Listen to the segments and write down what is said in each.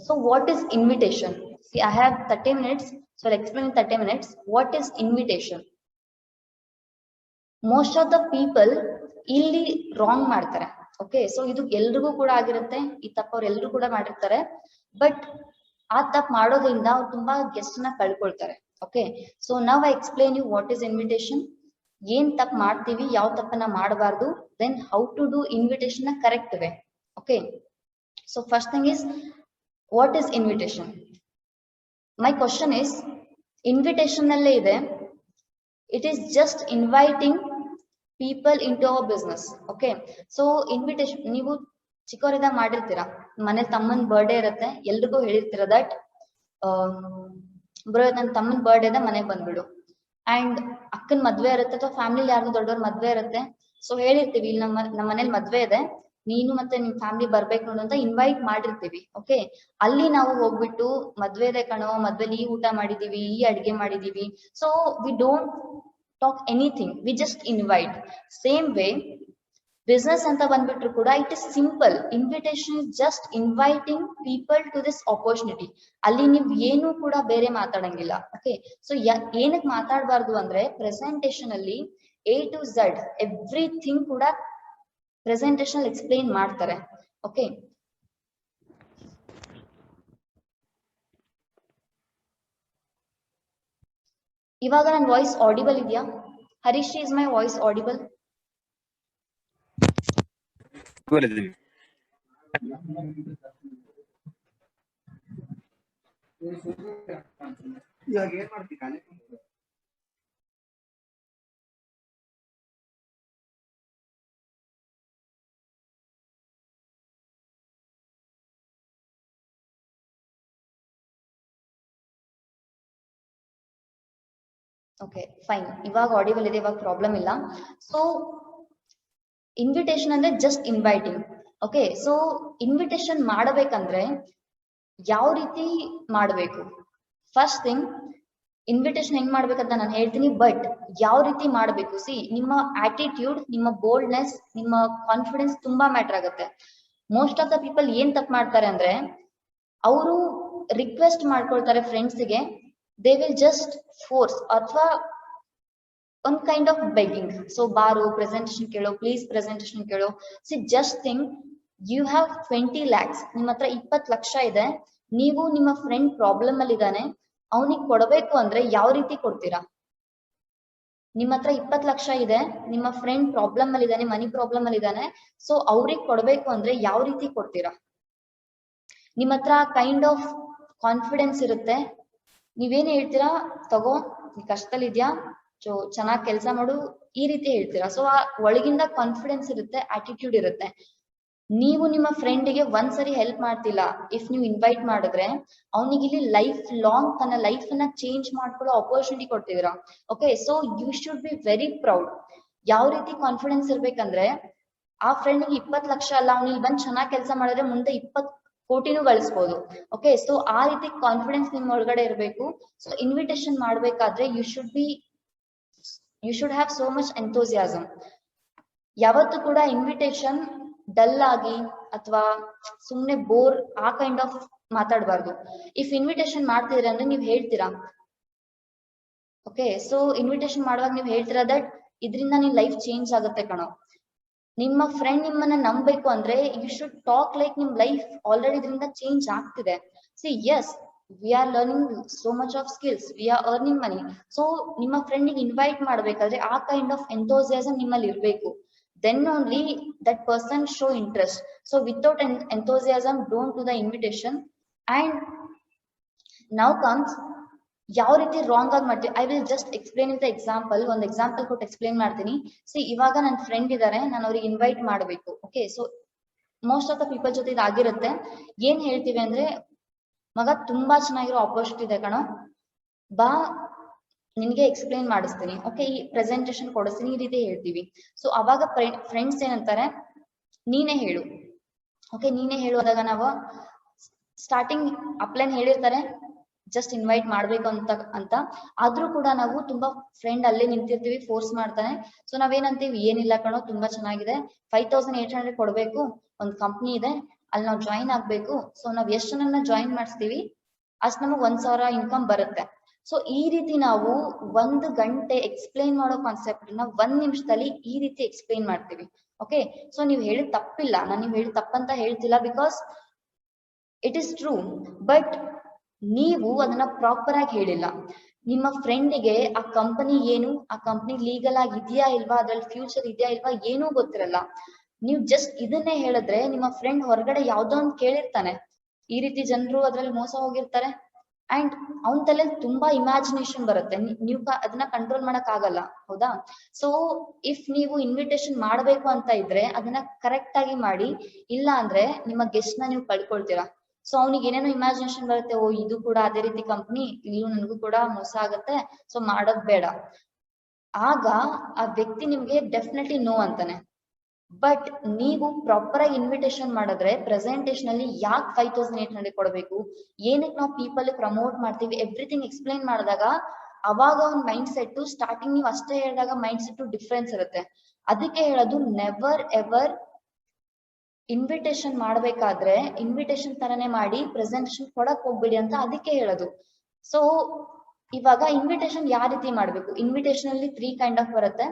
So what is invitation? See, I have 30 minutes, so I'll explain in 30 minutes. What is invitation? Most of the people ಇಲ್ಲಿ wrong ಮಾಡ್ತಾರೆ. Okay, so ಇದು ಎಲ್ರಿಗೂ ಕೂಡ ಆಗಿರುತ್ತೆ, ಈ ತಪ್ಪು ಅವ್ರು ಎಲ್ರು ಕೂಡ ಮಾಡಿರ್ತಾರೆ. ಬಟ್ ಆ ತಪ್ಪು ಮಾಡೋದ್ರಿಂದ ಅವ್ರು ತುಂಬಾ ಗೆಸ್ಟ್ ನ ಕಳ್ಕೊಳ್ತಾರೆ. ಓಕೆ, ಸೊ ನಾವ್ I explain you what is invitation, ಏನ್ ತಪ್ಪು ಮಾಡ್ತೀವಿ, ಯಾವ ತಪ್ಪನ್ನ ಮಾಡಬಾರ್ದು, then how to do invitation ನ correct way. Okay, so first thing is what is invitation. My question is, invitation ನಲ್ಲೇ ಇದೆ, it is just inviting people into our business. Okay, so invitation ನೀವು ಚಿಕ್ಕವರಿದ್ದಾಗ ಮಾಡಿರ್ತೀರಾ, ಮನೆ ತಮ್ಮನ್ ಬರ್ಡೇ ಇರುತ್ತೆ, ಎಲ್ರಿಗೂ ಹೇಳಿರ್ತೀರ that bro ನನ್ನ ತಮ್ಮನ್ birthday ಇದೆ ಮನೆಗೆ ಬಂದ್ಬಿಡು. ಅಂಡ್ ಅಕ್ಕನ ಮದ್ವೆ ಇರುತ್ತೆ ಅಥವಾ ಫ್ಯಾಮಿಲಿ ಯಾರು ದೊಡ್ಡವ್ರ ಮದ್ವೆ ಇರುತ್ತೆ, ಸೊ ಹೇಳಿರ್ತೀವಿ ಇಲ್ಲಿ ನಮ್ಮ ಮನೇಲಿ ಮದ್ವೆ ಇದೆ, ನೀನು ಮತ್ತೆ ನಿಮ್ ಫ್ಯಾಮಿಲಿ ಬರ್ಬೇಕು ನೋಡು ಅಂತ ಇನ್ವೈಟ್ ಮಾಡಿರ್ತೀವಿ. ಓಕೆ, ಅಲ್ಲಿ ನಾವು ಹೋಗ್ಬಿಟ್ಟು ಮದ್ವೆ ಇದೆ ಕಣೋ, ಮದ್ವೆಲಿ ಈ ಊಟ ಮಾಡಿದೀವಿ, ಈ ಅಡ್ಗೆ ಮಾಡಿದೀವಿ, so we don't talk anything, we just invite. Same way business anta bandbitru kuda it is simple, invitation is just inviting people to this opportunity. alli neev ಏನು ಕೂಡ ಬೇರೆ ಮಾತಾಡಂಗಿಲ್ಲ. ಓಕೆ, ಸೊ ಏನಕ್ಕೆ ಮಾತಾಡಬಾರ್ದು ಅಂದ್ರೆ ಪ್ರೆಸೆಂಟೇಷನ್ ಅಲ್ಲಿ A to Z ಎವ್ರಿಥಿಂಗ್ ಕೂಡ presentation ಅಲ್ಲಿ explain ಮಾಡ್ತಾರೆ. ಓಕೆ, ಇವಾಗ ನನ್ನ ವಾಯ್ಸ್ ಆಡಿಬಲ್ ಇದೆಯಾ? Harish, is my voice audible? Okay fine, ಇವಾಗ ಆಡಿಬಲ್ ಇದೆ, ಇವಾಗ ಪ್ರಾಬ್ಲಮ್ ಇಲ್ಲ. ಸೊ ಇನ್ವಿಟೇಷನ್ ಅಂದ್ರೆ just inviting. Okay, so invitation ಮಾಡಬೇಕಂದ್ರೆ ಯಾವ ರೀತಿ ಮಾಡಬೇಕು? ಫಸ್ಟ್ ಥಿಂಗ್, ಇನ್ವಿಟೇಷನ್ ಹೆಂಗ್ ಮಾಡ್ಬೇಕಂತ ನಾನು ಹೇಳ್ತೀನಿ, ಬಟ್ ಯಾವ ರೀತಿ ಮಾಡಬೇಕು? ಸಿ, ನಿಮ್ಮ ಆಟಿಟ್ಯೂಡ್, ನಿಮ್ಮ ಬೋಲ್ಡ್ನೆಸ್, ನಿಮ್ಮ ಕಾನ್ಫಿಡೆನ್ಸ್ ತುಂಬಾ ಮ್ಯಾಟರ್ ಆಗುತ್ತೆ. ಮೋಸ್ಟ್ ಆಫ್ ದ ಪೀಪಲ್ ಏನ್ ತಪ್ಪು ಮಾಡ್ತಾರೆ ಅಂದ್ರೆ, ಅವರು ರಿಕ್ವೆಸ್ಟ್ ಮಾಡ್ಕೊಳ್ತಾರೆ ಫ್ರೆಂಡ್ಸ್ಗೆ, they will just force ಅಥವಾ one kind of begging. So ಬಾರು ಪ್ರೆಸೆಂಟೇಷನ್ ಕೇಳೋ, ಪ್ಲೀಸ್ ಪ್ರೆಸೆಂಟೇಷನ್ ಕೇಳೋ. See, just think, you have 20 lakhs, ನಿಮ್ಮ ಹತ್ರ 20 ಲಕ್ಷ ಇದೆ, ನೀವು ನಿಮ್ಮ ಫ್ರೆಂಡ್ ಪ್ರಾಬ್ಲಮ್ ಅಲ್ಲಿ ಇದ್ದಾನೆ, ಅವನಿಗೆ ಕೊಡಬೇಕು ಅಂದ್ರೆ ಯಾವ ರೀತಿ ಕೊಡ್ತೀರಾ? ನಿಮ್ಮ ಹತ್ರ 20 ಲಕ್ಷ ಇದೆ, ನಿಮ್ಮ ಫ್ರೆಂಡ್ ಪ್ರಾಬ್ಲಮ್ ಅಲ್ಲಿ ಇದ್ದಾನೆ, ಮನಿ ಪ್ರಾಬ್ಲಮ್ ಅಲ್ಲಿ ಇದ್ದಾನೆ, ಸೊ ಅವ್ರಿಗೆ ಕೊಡಬೇಕು ಅಂದ್ರೆ ಯಾವ ರೀತಿ ಕೊಡ್ತೀರಾ? ನಿಮ್ಮ ಹತ್ರ ಕೈಂಡ್ ಆಫ್ ಕಾನ್ಫಿಡೆನ್ಸ್ ಇರುತ್ತೆ, ನೀವೇನ್ ಹೇಳ್ತೀರಾ, ತಗೋ ನೀ ಕಷ್ಟದಲ್ಲಿ ಇದ್ಯಾ, ಚೆನ್ನಾಗಿ ಕೆಲಸ ಮಾಡು, ಈ ರೀತಿ ಹೇಳ್ತೀರಾ. ಸೊ ಆ ಒಳಗಿಂದ ಕಾನ್ಫಿಡೆನ್ಸ್ ಇರುತ್ತೆ, ಆಟಿಟ್ಯೂಡ್ ಇರುತ್ತೆ. ನೀವು ನಿಮ್ಮ ಫ್ರೆಂಡ್ಗೆ ಒಂದ್ಸರಿ ಹೆಲ್ಪ್ ಮಾಡ್ತಿಲ್ಲ, ಇಫ್ ನೀವು ಇನ್ವೈಟ್ ಮಾಡಿದ್ರೆ ಅವನಿಗೆ ಇಲ್ಲಿ ಲೈಫ್ ಲಾಂಗ್ ತನ್ನ ಲೈಫ್ ಅನ್ನ ಚೇಂಜ್ ಮಾಡ್ಕೊಳ್ಳೋ ಅಪರ್ಚುನಿಟಿ ಕೊಡ್ತಿದ್ದೀರಾ. Okay, so you should be very proud. ಯಾವ ರೀತಿ ಕಾನ್ಫಿಡೆನ್ಸ್ ಇರ್ಬೇಕಂದ್ರೆ, ಆ ಫ್ರೆಂಡ್ಗೆ 20 ಲಕ್ಷ ಅಲ್ಲ, ಅವ್ನಿಗೆ ಬಂದ್ ಚೆನ್ನಾಗಿ ಕೆಲಸ ಮಾಡಿದ್ರೆ ಮುಂದೆ 20 ಕೋಟಿನೂ ಗಳಿಸ್ಬೋದು. ಓಕೆ, ಸೊ ಆ ರೀತಿ ಕಾನ್ಫಿಡೆನ್ಸ್ ನಿಮ್ ಒಳಗಡೆ ಇರಬೇಕು. ಸೊ ಇನ್ವಿಟೇಷನ್ ಮಾಡ್ಬೇಕಾದ್ರೆ you should have so much enthusiasm. ಯಾವತ್ತು ಕೂಡ ಇನ್ವಿಟೇಷನ್ ಡಲ್ ಆಗಿ ಅಥವಾ ಸುಮ್ನೆ ಬೋರ್ ಆ ಕೈಂಡ್ ಆಫ್ ಮಾತಾಡಬಾರ್ದು. ಇಫ್ ಇನ್ವಿಟೇಷನ್ ಮಾಡ್ತಿದ್ರೆ ಅಂದ್ರೆ ನೀವು ಹೇಳ್ತೀರಾ, ಓಕೆ, ಸೊ ಇನ್ವಿಟೇಷನ್ ಮಾಡುವಾಗ ನೀವು ಹೇಳ್ತೀರಾ ದಟ್ ಇದರಿಂದ ನಿನ್ ಲೈಫ್ ಚೇಂಜ್ ಆಗುತ್ತೆ ಕಣೋ. ನಿಮ್ಮ ಫ್ರೆಂಡ್ ನಿಮ್ಮನ್ನ ನಂಬಬೇಕು ಅಂದ್ರೆ ಯು ಶುಡ್ ಟಾಕ್ ಲೈಕ್ ನಿಮ್ ಲೈಫ್ ಆಲ್ರೆಡಿ ಇದರಿಂದ ಚೇಂಜ್ ಆಗ್ತಿದೆ. See, yes, we are learning so much of skills, we are earning money. So ನಿಮ್ಮ ಫ್ರೆಂಡಿಗೆ ಇನ್ವೈಟ್ ಮಾಡ್ಬೇಕಾದ್ರೆ ಆ ಕೈಂಡ್ ಆಫ್ ಎಂಥೂಸಿಯಾಸಮ್ ನಿಮ್ಮಲ್ಲಿ ಇರಬೇಕು. then only that person show interest. So without enthusiasm, don't do the invitation. And now comes ಯಾವ ರೀತಿ wrong ಆಗಿ ಮಾಡ್ತೀವಿ. I will just explain with example. ಒಂದು ಎಕ್ಸಾಂಪಲ್ ಕೊಟ್ಟು ಎಕ್ಸ್ಪ್ಲೇನ್ ಮಾಡ್ತೀನಿ. ಸಿ, ಇವಾಗ ನನ್ನ ಫ್ರೆಂಡ್ ಇದಾರೆ, ನಾನು ಅವ್ರಿಗೆ ಇನ್ವೈಟ್ ಮಾಡಬೇಕು. Okay, so most of the people ಜೊತೆ ಇದಾಗಿರುತ್ತೆ. ಏನ್ ಹೇಳ್ತೀವಿ ಅಂದ್ರೆ, ಮಗ ತುಂಬಾ ಚೆನ್ನಾಗಿರೋ ಆಪರ್ಚುನಿಟಿ ಇದೆ ಕಣೋ, ಬಾ ನಿನ್ಗೆ ಎಕ್ಸ್ಪ್ಲೇನ್ ಮಾಡಿಸ್ತೀನಿ, ಓಕೆ, ಈ ಪ್ರೆಸೆಂಟೇಷನ್ ಕೊಡಿಸ್ತೀನಿ, ಈ ರೀತಿ ಹೇಳ್ತೀವಿ. ಸೊ ಅವಾಗ ಫ್ರೆಂಡ್ಸ್ ಏನಂತಾರೆ, ನೀನೇ ಹೇಳು. ಓಕೆ, ನೀನೇ ಹೇಳುವಾಗ ನಾವು ಸ್ಟಾರ್ಟಿಂಗ್ ಅಪ್ಲೈನ್ ಹೇಳಿರ್ತಾರೆ ಜಸ್ಟ್ ಇನ್ವೈಟ್ ಮಾಡ್ಬೇಕು ಅಂತ ಆದ್ರೂ ಕೂಡ ನಾವು ತುಂಬಾ ಫ್ರೆಂಡ್ ಅಲ್ಲೇ ನಿಂತಿರ್ತೀವಿ, ಫೋರ್ಸ್ ಮಾಡ್ತಾನೆ. ಸೊ ನಾವೇನಂತೀವಿ, ಏನಿಲ್ಲ ಕಣೋ, ತುಂಬಾ ಚೆನ್ನಾಗಿದೆ, 5800 ಕೊಡ್ಬೇಕು, ಒಂದ್ ಕಂಪ್ನಿ ಇದೆ, ಅಲ್ಲಿ ನಾವು ಜಾಯಿನ್ ಆಗ್ಬೇಕು. ಸೊ ನಾವ್ ಎಷ್ಟು ಜನನ್ನ ಜಾಯಿನ್ ಮಾಡಿಸ್ತೀವಿ ಅಷ್ಟ್ ನಮಗ್ 1,000 ಇನ್ಕಮ್ ಬರುತ್ತೆ. ಸೊ ಈ ರೀತಿ ನಾವು 1 ಗಂಟೆ ಎಕ್ಸ್ಪ್ಲೈನ್ ಮಾಡೋ ಕಾನ್ಸೆಪ್ಟ್ ನ 1 ನಿಮಿಷದಲ್ಲಿ ಈ ರೀತಿ ಎಕ್ಸ್ಪ್ಲೈನ್ ಮಾಡ್ತೀವಿ. ಓಕೆ, ಸೊ ನೀವ್ ಹೇಳಿದ ತಪ್ಪಿಲ್ಲ, ನಾನು ನೀವ್ ಹೇಳಿದ ತಪ್ಪಂತ ಹೇಳ್ತಿಲ್ಲ, because it is true. But ನೀವು ಅದನ್ನ ಪ್ರಾಪರ್ ಆಗಿ ಹೇಳಿಲ್ಲ. ನಿಮ್ಮ ಫ್ರೆಂಡಿಗೆ ಆ ಕಂಪನಿ ಏನು, ಆ ಕಂಪನಿ ಲೀಗಲ್ ಆಗಿ ಇದೆಯಾ ಇಲ್ವಾ, ಅದ್ರಲ್ಲಿ ಫ್ಯೂಚರ್ ಇದೆಯಾ ಇಲ್ವಾ ಏನೂ ಗೊತ್ತಿರಲ್ಲ. ನೀವು ಜಸ್ಟ್ ಇದನ್ನೇ ಹೇಳಿದ್ರೆ ನಿಮ್ಮ ಫ್ರೆಂಡ್ ಹೊರಗಡೆ ಯಾವ್ದೋ ಒಂದು ಕೇಳಿರ್ತಾನೆ, ಈ ರೀತಿ ಜನರು ಅದ್ರಲ್ಲಿ ಮೋಸ ಹೋಗಿರ್ತಾರೆ, ಅಂಡ್ ಅವನ ತಲೆಯಲ್ಲಿ ತುಂಬಾ ಇಮ್ಯಾಜಿನೇಷನ್ ಬರುತ್ತೆ. ನೀವು ಅದನ್ನ ಕಂಟ್ರೋಲ್ ಮಾಡಕ್ ಆಗಲ್ಲ, ಹೌದಾ? ಸೊ ಇಫ್ ನೀವು ಇನ್ವಿಟೇಷನ್ ಮಾಡ್ಬೇಕು ಅಂತ ಇದ್ರೆ ಅದನ್ನ ಕರೆಕ್ಟ್ ಆಗಿ ಮಾಡಿ, ಇಲ್ಲ ಅಂದ್ರೆ ನಿಮ್ಮ ಗೆಸ್ಟ್ ನ ನೀವು ಕಳ್ಕೊಳ್ತೀರಾ. ಸೊ ಅವ್ನಿಗೆ ಏನೇನೋ ಇಮ್ಯಾಜಿನೇಷನ್ ಬರುತ್ತೆ, ಓ ಇದು ಕೂಡ ಅದೇ ರೀತಿ ಕಂಪ್ನಿ, ಇಲ್ಲೂ ನನಗೂ ಕೂಡ ಮೋಸ ಆಗತ್ತೆ, ಸೊ ಮಾಡೋದ್ ಬೇಡ. ಆಗ ಆ ವ್ಯಕ್ತಿ ನಿಮ್ಗೆ ಡೆಫಿನೆಟ್ಲಿ ನೋ ಅಂತಾನೆ. ಬಟ್ ನೀವು ಪ್ರಾಪರ್ ಆಗಿ ಇನ್ವಿಟೇಷನ್ ಮಾಡಿದ್ರೆ ಪ್ರೆಸೆಂಟೇಷನ್ ಅಲ್ಲಿ ಯಾಕೆ 5,800 ಕೊಡಬೇಕು, ಏನಕ್ಕೆ ನಾವು ಪೀಪಲ್ ಪ್ರಮೋಟ್ ಮಾಡ್ತೀವಿ, ಎವ್ರಿಥಿಂಗ್ ಎಕ್ಸ್ಪ್ಲೈನ್ ಮಾಡಿದಾಗ ಅವಾಗ ಒಂದು ಮೈಂಡ್ ಸೆಟ್, ಸ್ಟಾರ್ಟಿಂಗ್ ನೀವು ಅಷ್ಟೇ ಹೇಳಿದಾಗ ಮೈಂಡ್ ಸೆಟ್ ಡಿಫ್ರೆನ್ಸ್ ಇರುತ್ತೆ. ಅದಕ್ಕೆ ಹೇಳೋದು, ನೆವರ್ ಎವರ್ ಇನ್ವಿಟೇಷನ್ ಮಾಡ್ಬೇಕಾದ್ರೆ ಇನ್ವಿಟೇಷನ್ ತರನೇ ಮಾಡಿ, ಪ್ರೆಸೆಂಟೇಷನ್ ಕೊಡಕ್ ಹೋಗ್ಬೇಡಿ ಅಂತ ಅದಕ್ಕೆ ಹೇಳೋದು. ಸೊ ಇವಾಗ ಇನ್ವಿಟೇಷನ್ ಯಾವ ರೀತಿ ಮಾಡ್ಬೇಕು, ಇನ್ವಿಟೇಷನ್ ಅಲ್ಲಿ 3 ಕೈಂಡ್ ಆಫ್ ಬರುತ್ತೆ.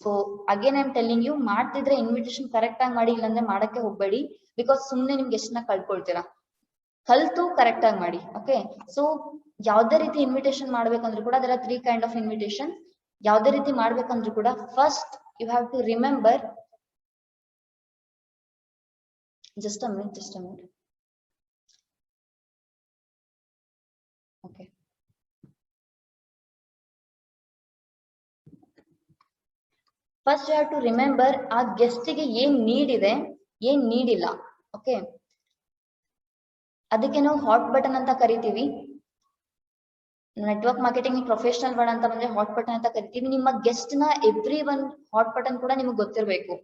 So again I am telling you, ಮಾಡ್ತಿದ್ರೆ ಇನ್ವಿಟೇಷನ್ ಕರೆಕ್ಟ್ ಆಗಿ ಮಾಡಿ, ಇಲ್ಲಾಂದ್ರೆ ಮಾಡಕ್ಕೆ ಹೋಗ್ಬೇಡಿ, ಬಿಕಾಸ್ ಸುಮ್ನೆ ನಿಮ್ಗೆ ಎಷ್ಟನ್ನ ಕಳ್ಕೊಳ್ತೀರಾ. ಕಲ್ತು ಕರೆಕ್ಟ್ ಆಗಿ ಮಾಡಿ. ಓಕೆ, ಸೊ ಯಾವ್ದೇ ರೀತಿ ಇನ್ವಿಟೇಷನ್ ಮಾಡ್ಬೇಕಂದ್ರೂ ಕೂಡ ಅದರ 3 ಕೈಂಡ್ ಆಫ್ ಇನ್ವಿಟೇಷನ್. ಯಾವ್ದೇ ರೀತಿ ಮಾಡ್ಬೇಕಂದ್ರೂ ಕೂಡ first you have to remember, just a minute. Okay, first you have to remember ಆ ಗೆಸ್ಟ್ ಗೆ ಏನ್ ನೀಡ್ ಇದೆ, ಏನ್ ನೀಡ್ ಇಲ್ಲ. ಓಕೆ, ಅದಕ್ಕೆ ನಾವು ಹಾಟ್ ಬಟನ್ ಅಂತ ಕರಿತೀವಿ. ನೆಟ್ವರ್ಕ್ ಮಾರ್ಕೆಟಿಂಗ್ ಪ್ರೊಫೆಷನಲ್ ವರ್ಡ್ ಅಂತ ಬಂದ್ರೆ ಹಾಟ್ ಬಟನ್ ಅಂತ ಕರಿತೀವಿ. ನಿಮ್ಮ ಗೆಸ್ಟ್ ನ ಎವ್ರಿ ಒನ್ ಹಾಟ್ ಬಟನ್ ಕೂಡ ನಿಮ್ಗೆ ಗೊತ್ತಿರ್ಬೇಕು.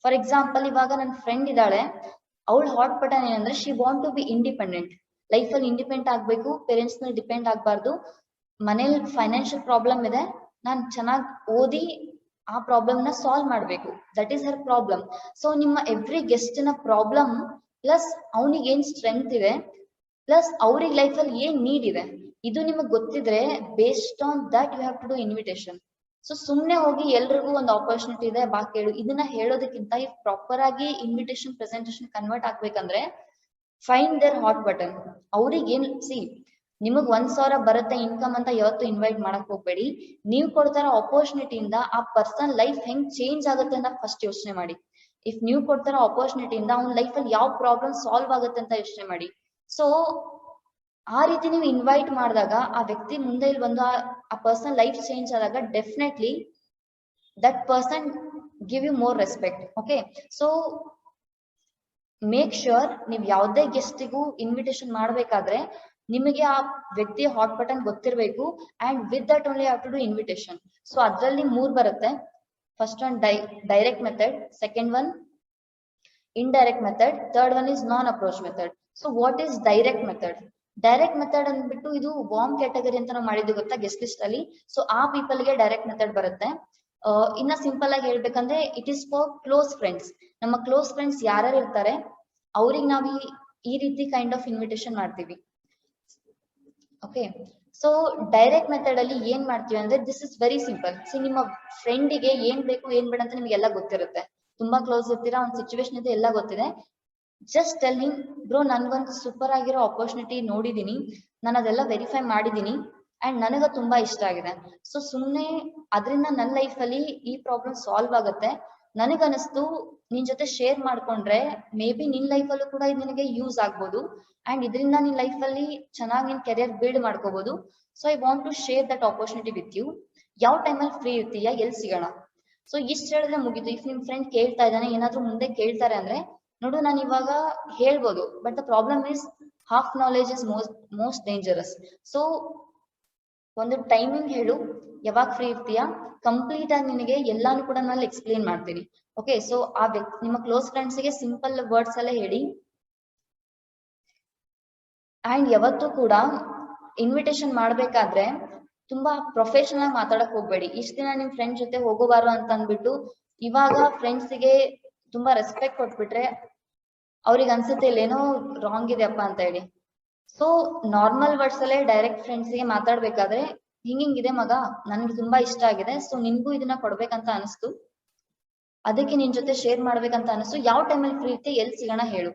ಫಾರ್ ಎಕ್ಸಾಂಪಲ್, ಇವಾಗ ನನ್ನ ಫ್ರೆಂಡ್ ಇದ್ದಾಳೆ, ಅವಳ ಹಾಟ್ ಬಟನ್ ಏನಂದ್ರೆ she want to be independent. Life ಅಲ್ಲಿ ಇಂಡಿಪೆಂಡೆಂಟ್ ಆಗ್ಬೇಕು, ಪೇರೆಂಟ್ಸ್ ಮೇಲೆ ಡಿಪೆಂಡ್ ಆಗ್ಬಾರ್ದು. ಮನೇಲಿ ಫೈನಾನ್ಷಿಯಲ್ ಪ್ರಾಬ್ಲಮ್ ಇದೆ, ನಾನ್ ಚೆನ್ನಾಗಿ ಓದಿ ಆ ಪ್ರಾಬ್ಲಮ್ ನ ಸಾಲ್ವ್ ಮಾಡ್ಬೇಕು. That is her problem. So ನಿಮ್ಮ ಎವ್ರಿ ಗೆಸ್ಟ್ ನ ಪ್ರಾಬ್ಲಮ್ ಪ್ಲಸ್ ಅವನಿಗೆ ಏನ್ ಸ್ಟ್ರೆಂತ್ ಇದೆ, ಪ್ಲಸ್ ಅವ್ರಿಗೆ ಲೈಫ್ ಅಲ್ಲಿ ಏನ್ ನೀಡ್ ಇದೆ, ಇದು ನಿಮಗೆ ಗೊತ್ತಿದ್ರೆ based on that you have to do invitation. So ಸುಮ್ನೆ ಹೋಗಿ ಎಲ್ರಿಗೂ ಒಂದು ಆಪರ್ಚುನಿಟಿ ಇದೆ ಬಾ ಕೇಳು, ಇದನ್ನ ಹೇಳೋದಕ್ಕಿಂತ ಈ ಪ್ರಾಪರ್ ಆಗಿ ಇನ್ವಿಟೇಷನ್ ಪ್ರೆಸೆಂಟೇಷನ್ ಕನ್ವರ್ಟ್ ಆಗ್ಬೇಕಂದ್ರೆ ಫೈಂಡ್ ದೇರ್ ಹಾಟ್ ಬಟನ್. ಅವ್ರಿಗೆ ಏನ್ ನಿಮಗ್ 1,000 ಬರುತ್ತೆ ಇನ್ಕಮ್ ಅಂತ ಯಾವತ್ತು ಇನ್ವೈಟ್ ಮಾಡಕ್ ಹೋಗ್ಬೇಡಿ. ನೀವು ಕೊಡ್ತಾರ ಆಪರ್ಚುನಿಟಿಯಿಂದ ಆ ಪರ್ಸನ್ ಲೈಫ್ ಹೆಂಗ್ ಚೇಂಜ್ ಆಗುತ್ತೆ ಅಂತ ಫಸ್ಟ್ ಯೋಚನೆ ಮಾಡಿ. ಇಫ್ ನೀವು ಕೊಡ್ತಾರ ಆಪರ್ಚುನಿಟಿಯಿಂದ ಅವ್ನ ಲೈಫ್ ಅಲ್ಲಿ ಯಾವ ಪ್ರಾಬ್ಲಮ್ ಸಾಲ್ವ್ ಆಗುತ್ತೆ ಅಂತ ಯೋಚನೆ ಮಾಡಿ. ಸೊ ಆ ರೀತಿ ನೀವು ಇನ್ವೈಟ್ ಮಾಡಿದಾಗ ಆ ವ್ಯಕ್ತಿ ಮುಂದೆ ಇಲ್ಲಿ ಬಂದು ಆ ಪರ್ಸನ್ ಲೈಫ್ ಚೇಂಜ್ ಆದಾಗ definitely that person give you more respect. Okay, so make sure ನೀವು ಯಾವುದೇ ಗೆಸ್ಟಿಗೂ ಇನ್ವಿಟೇಷನ್ ಮಾಡ್ಬೇಕಾದ್ರೆ ನಿಮಗೆ ಆ ವ್ಯಕ್ತಿಯ ಹಾಟ್ ಬಟನ್ ಗೊತ್ತಿರಬೇಕು, and with that only have to do invitation. So ಅದರಲ್ಲಿ 3 ಬರುತ್ತೆ. First one direct method, second one indirect method, third one is non approach method. So what is direct method? Direct method ಅಂದ್ಬಿಟ್ಟು ಇದು warm category ಅಂತ ನಾವು ಮಾಡಿದ್ವಿ ಗೊತ್ತಾ guest list ಅಲ್ಲಿ. So ಆ ಪೀಪಲ್ ಗೆ ಡೈರೆಕ್ಟ್ ಮೆಥಡ್ ಬರುತ್ತೆ. ಇನ್ನ ಸಿಂಪಲ್ ಆಗಿ ಹೇಳ್ಬೇಕಂದ್ರೆ it is for close friends. ನಮ್ಮ ಕ್ಲೋಸ್ ಫ್ರೆಂಡ್ಸ್ ಯಾರ್ಯಾರು ಇರ್ತಾರೆ ಅವ್ರಿಗೆ ನಾವು ಈ ರೀತಿ ಕೈಂಡ್ ಆಫ್ ಇನ್ವಿಟೇಷನ್ ಮಾಡ್ತೀವಿ. ಓಕೆ, ಸೊ ಡೈರೆಕ್ಟ್ ಮೆಥಡ್ ಅಲ್ಲಿ ಏನ್ ಮಾಡ್ತೀವಿ ಅಂದ್ರೆ this is very simple. C, ನಿಮ್ಮ ಫ್ರೆಂಡಿಗೆ ಏನ್ ಬೇಕು ಏನ್ ಬೇಡ ಅಂತ ನಿಮ್ಗೆಲ್ಲ ಗೊತ್ತಿರುತ್ತೆ, ತುಂಬಾ ಕ್ಲೋಸ್ ಇರ್ತೀರಾ, ಒಂದು ಸಿಚುವೇಶನ್ ಇದೆ, ಎಲ್ಲ ಗೊತ್ತಿದೆ. ಜಸ್ಟ್ ಟೆಲ್ ಹಿಮ್, ಬ್ರೋ ನನ್ಗೊಂದು ಸೂಪರ್ ಆಗಿರೋ ಆಪರ್ಚುನಿಟಿ ನೋಡಿದೀನಿ, ನಾನು ಅದೆಲ್ಲ ವೆರಿಫೈ ಮಾಡಿದೀನಿ ಅಂಡ್ ನನಗ ತುಂಬಾ ಇಷ್ಟ ಆಗಿದೆ. ಸೊ ಸುಮ್ನೆ ಅದರಿಂದ ನನ್ನ ಲೈಫ್ ಅಲ್ಲಿ ಈ ಪ್ರಾಬ್ಲಮ್ ಸಾಲ್ವ್ ಆಗುತ್ತೆ, ನನಗನಿಸ್ತು ನಿನ್ ಜೊತೆ ಶೇರ್ ಮಾಡ್ಕೊಂಡ್ರೆ ಮೇ ಬಿ ನಿನ್ ಲೈಫ್ ಅಲ್ಲೂ ಕೂಡ ಇದು ನಿನಗೆ ಯೂಸ್ ಆಗ್ಬೋದು ಅಂಡ್ ಇದರಿಂದ ನಿನ್ ಲೈಫ್ ಅಲ್ಲಿ ಚೆನ್ನಾಗಿ ನಿನ್ ಕೆರಿಯರ್ ಬಿಲ್ಡ್ ಮಾಡ್ಕೋಬಹುದು. So I want to share that opportunity with you. ಯಾವ ಟೈಮಲ್ಲಿ ಫ್ರೀ ಇರ್ತೀಯಾ, ಎಲ್ಲಿ ಸಿಗೋಣ? ಸೊ ಇಷ್ಟ ಹೇಳಿದ್ರೆ ಮುಗಿತು. ಇಫ್ ನಿಮ್ ಫ್ರೆಂಡ್ ಕೇಳ್ತಾ ಇದ್ದಾನೆ, ಏನಾದ್ರು ಮುಂದೆ ಕೇಳ್ತಾರೆ ಅಂದ್ರೆ ನೋಡು ನಾನು ಇವಾಗ ಹೇಳ್ಬೋದು, but the problem is half knowledge is most dangerous. So ಒಂದು ಟೈಮಿಂಗ್ ಹೇಳು, ಯಾವಾಗ ಫ್ರೀ ಇರ್ತೀಯಾ, ಕಂಪ್ಲೀಟ್ ಆಗಿ ನಿನಗೆ ಎಲ್ಲಾನು ಕೂಡ ನಾನು ಎಕ್ಸ್ಪ್ಲೇನ್ ಮಾಡ್ತೀನಿ. ಓಕೆ, ಸೊ ಆ ವ್ಯಕ್ತಿ ನಿಮ್ಮ ಕ್ಲೋಸ್ ಫ್ರೆಂಡ್ಸ್ ಗೆ ಸಿಂಪಲ್ ವರ್ಡ್ಸ್ ಎಲ್ಲ ಹೇಳಿ. ಅಂಡ್ ಯಾವತ್ತೂ ಕೂಡ ಇನ್ವಿಟೇಷನ್ ಮಾಡ್ಬೇಕಾದ್ರೆ ತುಂಬಾ ಪ್ರೊಫೆಷನಲ್ ಆಗಿ ಮಾತಾಡಕ್ ಹೋಗ್ಬೇಡಿ. ಇಷ್ಟ ದಿನ ನಿಮ್ ಫ್ರೆಂಡ್ ಜೊತೆ ಹೋಗೋಬಾರು ಅಂತ ಅಂದ್ಬಿಟ್ಟು ಇವಾಗ ಫ್ರೆಂಡ್ಸ್ ಗೆ ತುಂಬಾ ರೆಸ್ಪೆಕ್ಟ್ ಕೊಟ್ಬಿಟ್ರೆ ಅವ್ರಿಗೆ ಅನ್ಸುತ್ತೆ ಇಲ್ಲೇನೋ ರಾಂಗ್ ಇದೆಯಪ್ಪ ಅಂತ ಹೇಳಿ. ಸೊ ನಾರ್ಮಲ್ ವರ್ಡ್ಸ್ ಅಲ್ಲೇ ಡೈರೆಕ್ಟ್ ಫ್ರೆಂಡ್ಸ್ಗೆ ಮಾತಾಡ್ಬೇಕಾದ್ರೆ ಹಿಂಗಿದೆ ಮಗ, ನನ್ಗೆ ತುಂಬಾ ಇಷ್ಟ ಆಗಿದೆ, ಸೊ ನಿನ್ಗೂ ಇದನ್ನ ಕೊಡ್ಬೇಕಂತ ಅನಿಸ್ತು, ಅದಕ್ಕೆ ನಿನ್ ಜೊತೆ ಶೇರ್ ಮಾಡ್ಬೇಕಂತ ಅನಿಸ್ತು, ಯಾವ ಟೈಮಲ್ಲಿ ಫ್ರೀ ಇರ್ತಿ, ಎಲ್ಲಿ ಸಿಗೋಣ ಹೇಳು.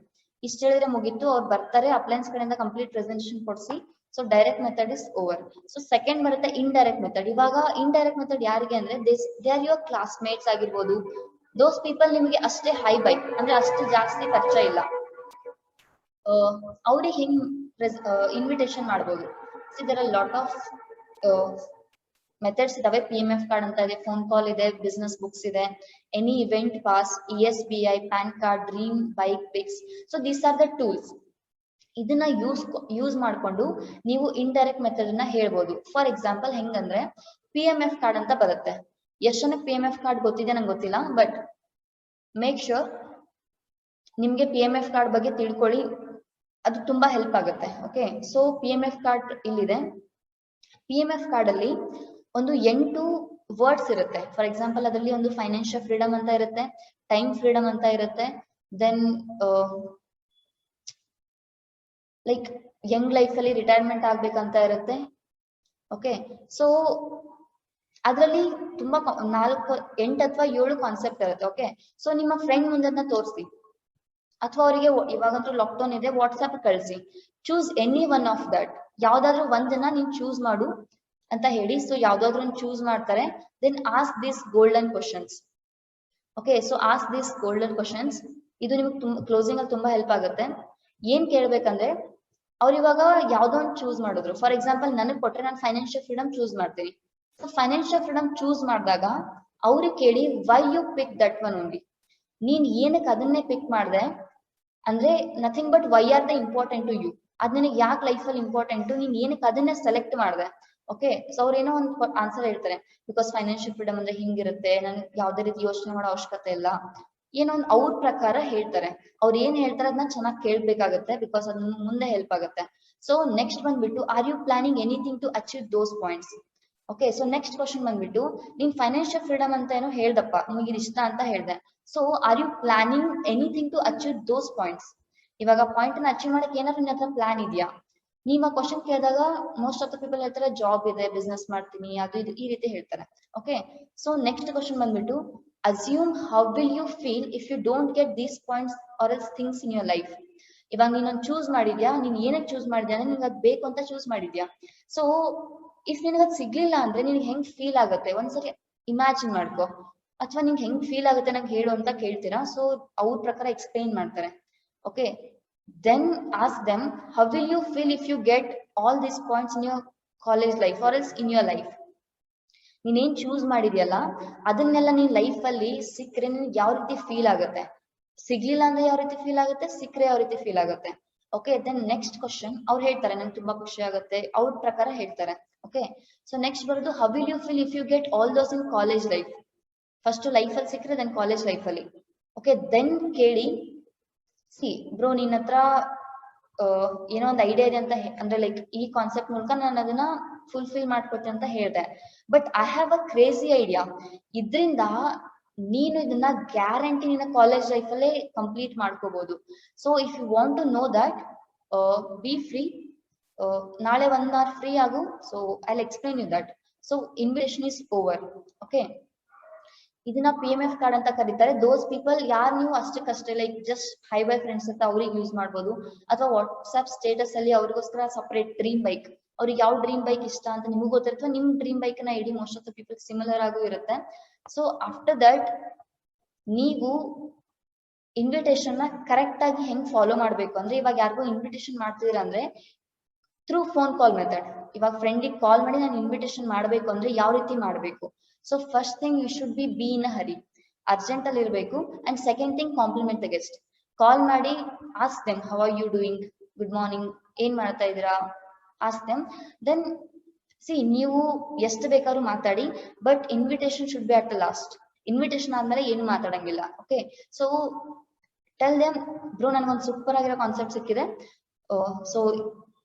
ಇಷ್ಟ ಹೇಳಿದ್ರೆ ಮುಗೀತು, ಅವ್ರು ಬರ್ತಾರೆ, ಅಪ್ಲೈನ್ಸ್ ಕಡೆಯಿಂದ ಕಂಪ್ಲೀಟ್ ಪ್ರೆಸೆಂಟೇಷನ್ ಕೊಡ್ಸಿ. So direct method is over. So second ಬರುತ್ತೆ ಇಂಡೈರೆಕ್ಟ್ ಮೆಥಡ್. ಇವಾಗ ಇಂಡೈರೆಕ್ಟ್ ಮೆಥಡ್ ಯಾರಿಗೆ ಅಂದ್ರೆ ದೇ ಆರ್ ಯುವರ್ ಕ್ಲಾಸ್ಮೇಟ್ಸ್ ಆಗಿರ್ಬೋದು, ದೋಸ್ ಪೀಪಲ್ ನಿಮಗೆ ಅಷ್ಟೇ ಹೈ ಬೈ ಅಂದ್ರೆ ಅಷ್ಟು ಜಾಸ್ತಿ ಪರಿಚಯ ಇಲ್ಲ, ಅವ್ರಿಗೆ ಹಿಂಗ್ ಇನ್ವಿಟೇಷನ್ ಮಾಡ್ಬೋದು. See there are lot of methods ಇದಾವೆ. PMF ಕಾರ್ಡ್ ಅಂತ ಇದೆ, ಫೋನ್ ಕಾಲ್ ಇದೆ, ಬಿಸ್ನೆಸ್ ಬುಕ್ಸ್ ಇದೆ, any event pass, ESBI, PAN card, dream bike pics. So these are the tools. ಇದನ್ನ ಯೂಸ್ ಮಾಡ್ಕೊಂಡು ನೀವು ಇಂಡೈರೆಕ್ಟ್ ಮೆಥಡ್ ನ ಹೇಳ್ಬೋದು. ಫಾರ್ ಎಕ್ಸಾಂಪಲ್ ಹೆಂಗಂದ್ರೆ PMF ಕಾರ್ಡ್ ಅಂತ ಬರುತ್ತೆ. ಎಷ್ಟು ಜನಕ್ಕೆ PMF ಕಾರ್ಡ್ ಗೊತ್ತಿದೆ ನಂಗೆ ಗೊತ್ತಿಲ್ಲ, ಬಟ್ ಮೇಕ್ ಶ್ಯೂರ್ ನಿಮ್ಗೆ PMF ಕಾರ್ಡ್ ಬಗ್ಗೆ ತಿಳ್ಕೊಳ್ಳಿ, ಅದು ತುಂಬಾ ಹೆಲ್ಪ್ ಆಗುತ್ತೆ. ಓಕೆ, ಸೊ PMF ಕಾರ್ಡ್ ಇಲ್ಲಿದೆ. PMF ಕಾರ್ಡ್ ಅಲ್ಲಿ ಒಂದು 8 ವರ್ಡ್ಸ್ ಇರುತ್ತೆ. ಫಾರ್ ಎಕ್ಸಾಂಪಲ್ ಅದರಲ್ಲಿ ಒಂದು ಫೈನಾನ್ಷಿಯಲ್ ಫ್ರೀಡಮ್ ಅಂತ ಇರುತ್ತೆ, ಟೈಮ್ ಫ್ರೀಡಮ್ ಅಂತ ಇರುತ್ತೆ, ದೆನ್ ಲೈಕ್ ಯಂಗ್ ಲೈಫ್ ಅಲ್ಲಿ ರಿಟೈರ್ಮೆಂಟ್ ಆಗ್ಬೇಕಂತ ಇರುತ್ತೆ. ಓಕೆ, ಸೊ ಅದರಲ್ಲಿ ತುಂಬಾ 8 ಅಥವಾ 7 ಕಾನ್ಸೆಪ್ಟ್ ಇರುತ್ತೆ. ಓಕೆ, ಸೊ ನಿಮ್ಮ ಫ್ರೆಂಡ್ ಮುಂದೆ ಅದನ್ನ ತೋರಿಸಿ, ಅಥವಾ ಅವರಿಗೆ ಇವಾಗಂತೂ ಲಾಕ್ಡೌನ್ ಇದೆ, ವಾಟ್ಸ್ಆಪ್ ಕಳಿಸಿ. Choose any one of that, ಯಾವ್ದಾದ್ರು ಒಂದನ್ನ ನೀನ್ ಚೂಸ್ ಮಾಡು ಅಂತ ಹೇಳಿ. ಸೊ ಯಾವ್ದಾದ್ರು ಒಂದು ಚೂಸ್ ಮಾಡ್ತಾರೆ, then ask this golden questions. Okay, so ask this golden questions. ಇದು ನಿಮ್ಗೆ ಕ್ಲೋಸಿಂಗ್ ಅಲ್ಲಿ ತುಂಬಾ ಹೆಲ್ಪ್ ಆಗುತ್ತೆ. ಏನ್ ಕೇಳ್ಬೇಕಂದ್ರೆ, ಅವ್ರು ಇವಾಗ ಯಾವ್ದೋ ಒಂದು ಚೂಸ್ ಮಾಡಿದ್ರು. ಫಾರ್ ಎಕ್ಸಾಂಪಲ್ ನನಗ್ ಕೊಟ್ರೆ ನಾನು ಫೈನಾನ್ಷಿಯಲ್ ಫ್ರೀಡಮ್ ಚೂಸ್ ಮಾಡ್ತೀನಿ. ಸೊ ಫೈನಾನ್ಷಿಯಲ್ ಫ್ರೀಡಮ್ ಚೂಸ್ ಮಾಡಿದಾಗ ಅವ್ರಿಗೆ ಕೇಳಿ why you pick that one only, ನೀನ್ ಏನಕ್ಕೆ ಅದನ್ನೇ ಪಿಕ್ ಮಾಡಿದೆ ಅಂದ್ರೆ nothing but why are the important to you, ಅದ್ ನಿನಗೆ ಯಾಕೆ ಲೈಫ್ ಅಲ್ಲಿ ಇಂಪಾರ್ಟೆಂಟ್, ನೀನ್ ಏನಕ್ಕೆ ಅದನ್ನೇ ಸೆಲೆಕ್ಟ್ ಮಾಡಿದೆ. ಓಕೆ, ಸೊ ಅವ್ರು ಏನೋ ಒಂದು ಆನ್ಸರ್ ಹೇಳ್ತಾರೆ, ಬಿಕಾಸ್ ಫೈನಾನ್ಷಿಯಲ್ ಫ್ರೀಡಮ್ ಅಂದ್ರೆ ಹಿಂಗಿರುತ್ತೆ, ನನ್ಗೆ ಯಾವ್ದೇ ರೀತಿ ಯೋಚನೆ ಮಾಡೋ ಅವಶ್ಯಕತೆ ಇಲ್ಲ, ಏನೋ ಒಂದು ಅವ್ರ ಪ್ರಕಾರ ಹೇಳ್ತಾರೆ. ಅವ್ರು ಏನ್ ಹೇಳ್ತಾರೆ ಅದನ್ನ ಚೆನ್ನಾಗಿ ಕೇಳ್ಬೇಕಾಗತ್ತೆ, ಬಿಕಾಸ್ ಅದ್ ಮುಂದೆ ಹೆಲ್ಪ್ ಆಗುತ್ತೆ. ಸೊ ನೆಕ್ಸ್ಟ್ ಬಂದ್ಬಿಟ್ಟು, are you planning anything to achieve those points. Okay, so next question ಬಂದ್ಬಿಟ್ಟು, ನೀನ್ ಫೈನಾನ್ಷಿಯಲ್ ಫ್ರೀಡಮ್ ಅಂತ ಏನೋ ಹೇಳ್ದಪ್ಪ, ನಿಮಗೆ ಇದು ಇಷ್ಟ ಅಂತ ಹೇಳ್ದೆ. So are you planning anything to achieve those points. ಇವಾಗ ಪಾಯಿಂಟ್ ನ ಅಚೀವ್ ಮಾಡಕ್ಕೆ ಏನಾದ್ರು ನಿನ್ನ ಹತ್ರ ಪ್ಲಾನ್ ಇದೆಯಾ? ನೀವು ಆ ಕ್ವಶನ್ ಕೇಳಿದಾಗ ಮೋಸ್ಟ್ ಆಫ್ ದ ಪೀಪಲ್ ಹೇಳ್ತಾರೆ ಜಾಬ್ ಇದೆ, ಬಿಸ್ನೆಸ್ ಮಾಡ್ತೀನಿ, ಅದು ಇದು ಈ ರೀತಿ ಹೇಳ್ತಾರೆ. ಓಕೆ, ಸೊ ನೆಕ್ಸ್ಟ್ ಕ್ವಶನ್ ಬಂದ್ಬಿಟ್ಟು, assume how will you feel if you don't get these points or else things in your life. ಇವಾಗ ನೀನೊಂದು ಚೂಸ್ ಮಾಡಿದ್ಯಾ, ನೀನ್ ಏನಕ್ಕೆ ಚೂಸ್ ಮಾಡಿದ್ಯಾ ಅಂದ್ರೆ ನಿನ್ಗೆ ಅದ್ ಬೇಕು ಅಂತ ಚೂಸ್ ಮಾಡಿದ್ಯಾ. ಸೊ ಇಫ್ ನಿನಗೆ ಅದ್ ಸಿಗ್ಲಿಲ್ಲ ಅಂದ್ರೆ ನಿನ್ಗೆ ಹೆಂಗ್ ಫೀಲ್ ಆಗುತ್ತೆ ಒಂದ್ಸರಿ ಇಮ್ಯಾಜಿನ್ ಮಾಡ್ಕೋ, ಅಥವಾ ನಿಂಗೆ ಹೆಂಗ್ ಫೀಲ್ ಆಗುತ್ತೆ ನಂಗೆ ಹೇಳು ಅಂತ ಕೇಳ್ತೀರಾ. ಸೊ ಅವ್ರ ಪ್ರಕಾರ ಎಕ್ಸ್ಪ್ಲೈನ್ ಮಾಡ್ತಾರೆ. Okay, then ask them how will you feel if you get all these points in your college life or else in your life. ನೀನೇನ್ ಚೂಸ್ ಮಾಡಿದ್ಯಲ್ಲ ಅದನ್ನೆಲ್ಲ ನೀನ್ ಲೈಫ್ ಅಲ್ಲಿ ಸಿಕ್ಕರೆ ನಿನ್ಗೆ ಯಾವ ರೀತಿ ಫೀಲ್ ಆಗುತ್ತೆ, ಸಿಗ್ಲಿಲ್ಲ ಅಂದ್ರೆ ಯಾವ ರೀತಿ ಫೀಲ್ ಆಗುತ್ತೆ, ಸಿಕ್ಕರೆ ಯಾವ ರೀತಿ ಫೀಲ್ ಆಗುತ್ತೆ. ಓಕೆ, ದೆನ್ ನೆಕ್ಸ್ಟ್ ಕ್ವಶನ್ ಅವ್ರು ಹೇಳ್ತಾರೆ ನಂಗೆ ತುಂಬಾ ಖುಷಿ ಆಗುತ್ತೆ, ಅವ್ರ ಪ್ರಕಾರ ಹೇಳ್ತಾರೆ. ಓಕೆ, ಸೊ ನೆಕ್ಸ್ಟ್ ಬರೋದು how will you feel if you get all those in college life. First life ಅಲ್ಲಿ ಸಿಕ್ಕರೆ ದೆನ್ ಕಾಲೇಜ್ ಲೈಫ್ ಅಲ್ಲಿ. ಓಕೆ, ದೆನ್ ಕೇಳಿ, ಸಿ ಬ್ರೋ ನಿನ್ನ ಹತ್ರ ಏನೋ ಒಂದು ಐಡಿಯಾ ಇದೆ ಅಂತ ಅಂದ್ರೆ ಲೈಕ್ ಈ ಕಾನ್ಸೆಪ್ಟ್ ಮೂಲಕ ನಾನು ಅದನ್ನ ಫುಲ್ಫಿಲ್ ಮಾಡ್ಕೊತೀನಿ ಅಂತ ಹೇಳ್ದೆ, but I have a crazy idea, ಇದ್ರಿಂದ ನೀನು ಇದನ್ನ ಗ್ಯಾರಂಟಿ ನಿನ್ನ ಕಾಲೇಜ್ ಲೈಫ್ ಅಲ್ಲೇ ಕಂಪ್ಲೀಟ್ ಮಾಡ್ಕೋಬಹುದು. So if you want to know that, be free, ನಾಳೆ 1 hour ಫ್ರೀ ಆಗು. So I will explain you that. So invitation is over. Okay, ಇದನ್ನ PMF card ಅಂತ ಕರೀತಾರೆ. ದೋಸ್ ಪೀಪಲ್ ಯಾರು ನೀವು ಅಷ್ಟಕ್ಕಷ್ಟೇ like just hi bye friends ಅಂತ ಅವ್ರಿಗೆ ಯೂಸ್ ಮಾಡ್ಬೋದು, ಅಥವಾ ವಾಟ್ಸ್ಆಪ್ ಸ್ಟೇಟಸ್ ಅಲ್ಲಿ ಅವ್ರಿಗೋಸ್ಕರ ಸಪರೇಟ್ ಡ್ರೀಮ್ ಬೈಕ್, ಅವ್ರಿಗೆ ಯಾವ ಡ್ರೀಮ್ ಬೈಕ್ ಇಷ್ಟ ಅಂತ ನಿಮ್ಗೆ ಗೊತ್ತಿರ್ತವೆ, ನಿಮ್ ಡ್ರೀಮ್ ಬೈಕ್ ನ ಇಡೀ most of the people similar ಆಗೂ ಇರುತ್ತೆ. ಸೊ ಆಫ್ಟರ್ ದಟ್ ನೀವು ಇನ್ವಿಟೇಷನ್ ನ ಕರೆಕ್ಟ್ ಆಗಿ ಹೆಂಗ್ ಫಾಲೋ ಮಾಡ್ಬೇಕು ಅಂದ್ರೆ, ಇವಾಗ ಯಾರಿಗೂ ಇನ್ವಿಟೇಷನ್ ಮಾಡ್ತಿದ್ದೀರ ಅಂದ್ರೆ ಥ್ರೂ ಫೋನ್ ಕಾಲ್ ಮೆಥಡ್. ಇವಾಗ ಫ್ರೆಂಡಿಗೆ ಕಾಲ್ ಮಾಡಿ ನಾನು ಇನ್ವಿಟೇಷನ್ ಮಾಡ್ಬೇಕು ಅಂದ್ರೆ ಯಾವ ರೀತಿ ಮಾಡ್ಬೇಕು. So first thing you should be in a hurry, urgent ಅಲ್ಲಿ ಇರಬೇಕು. And second thing, compliment the guest. Call ಮಾಡಿ ask them how are you doing, good morning, ಏನ್ ಮಾಡ್ತಾ ಇದೀರಾ, ಆಸ್ಕ್ ದೆಮ್. ದೆನ್ ಸಿ ನೀವು ಎಷ್ಟು ಬೇಕಾದ್ರೂ ಮಾತಾಡಿ, but invitation should be at the last. Invitation ಆದ್ಮೇಲೆ ಏನು ಮಾತಾಡಂಗಿಲ್ಲ. Okay, so tell them bro ನನ್ಗೊಂದು ಸೂಪರ್ ಆಗಿರೋ ಕಾನ್ಸೆಪ್ಟ್ ಸಿಕ್ಕಿದೆ, ಸೊ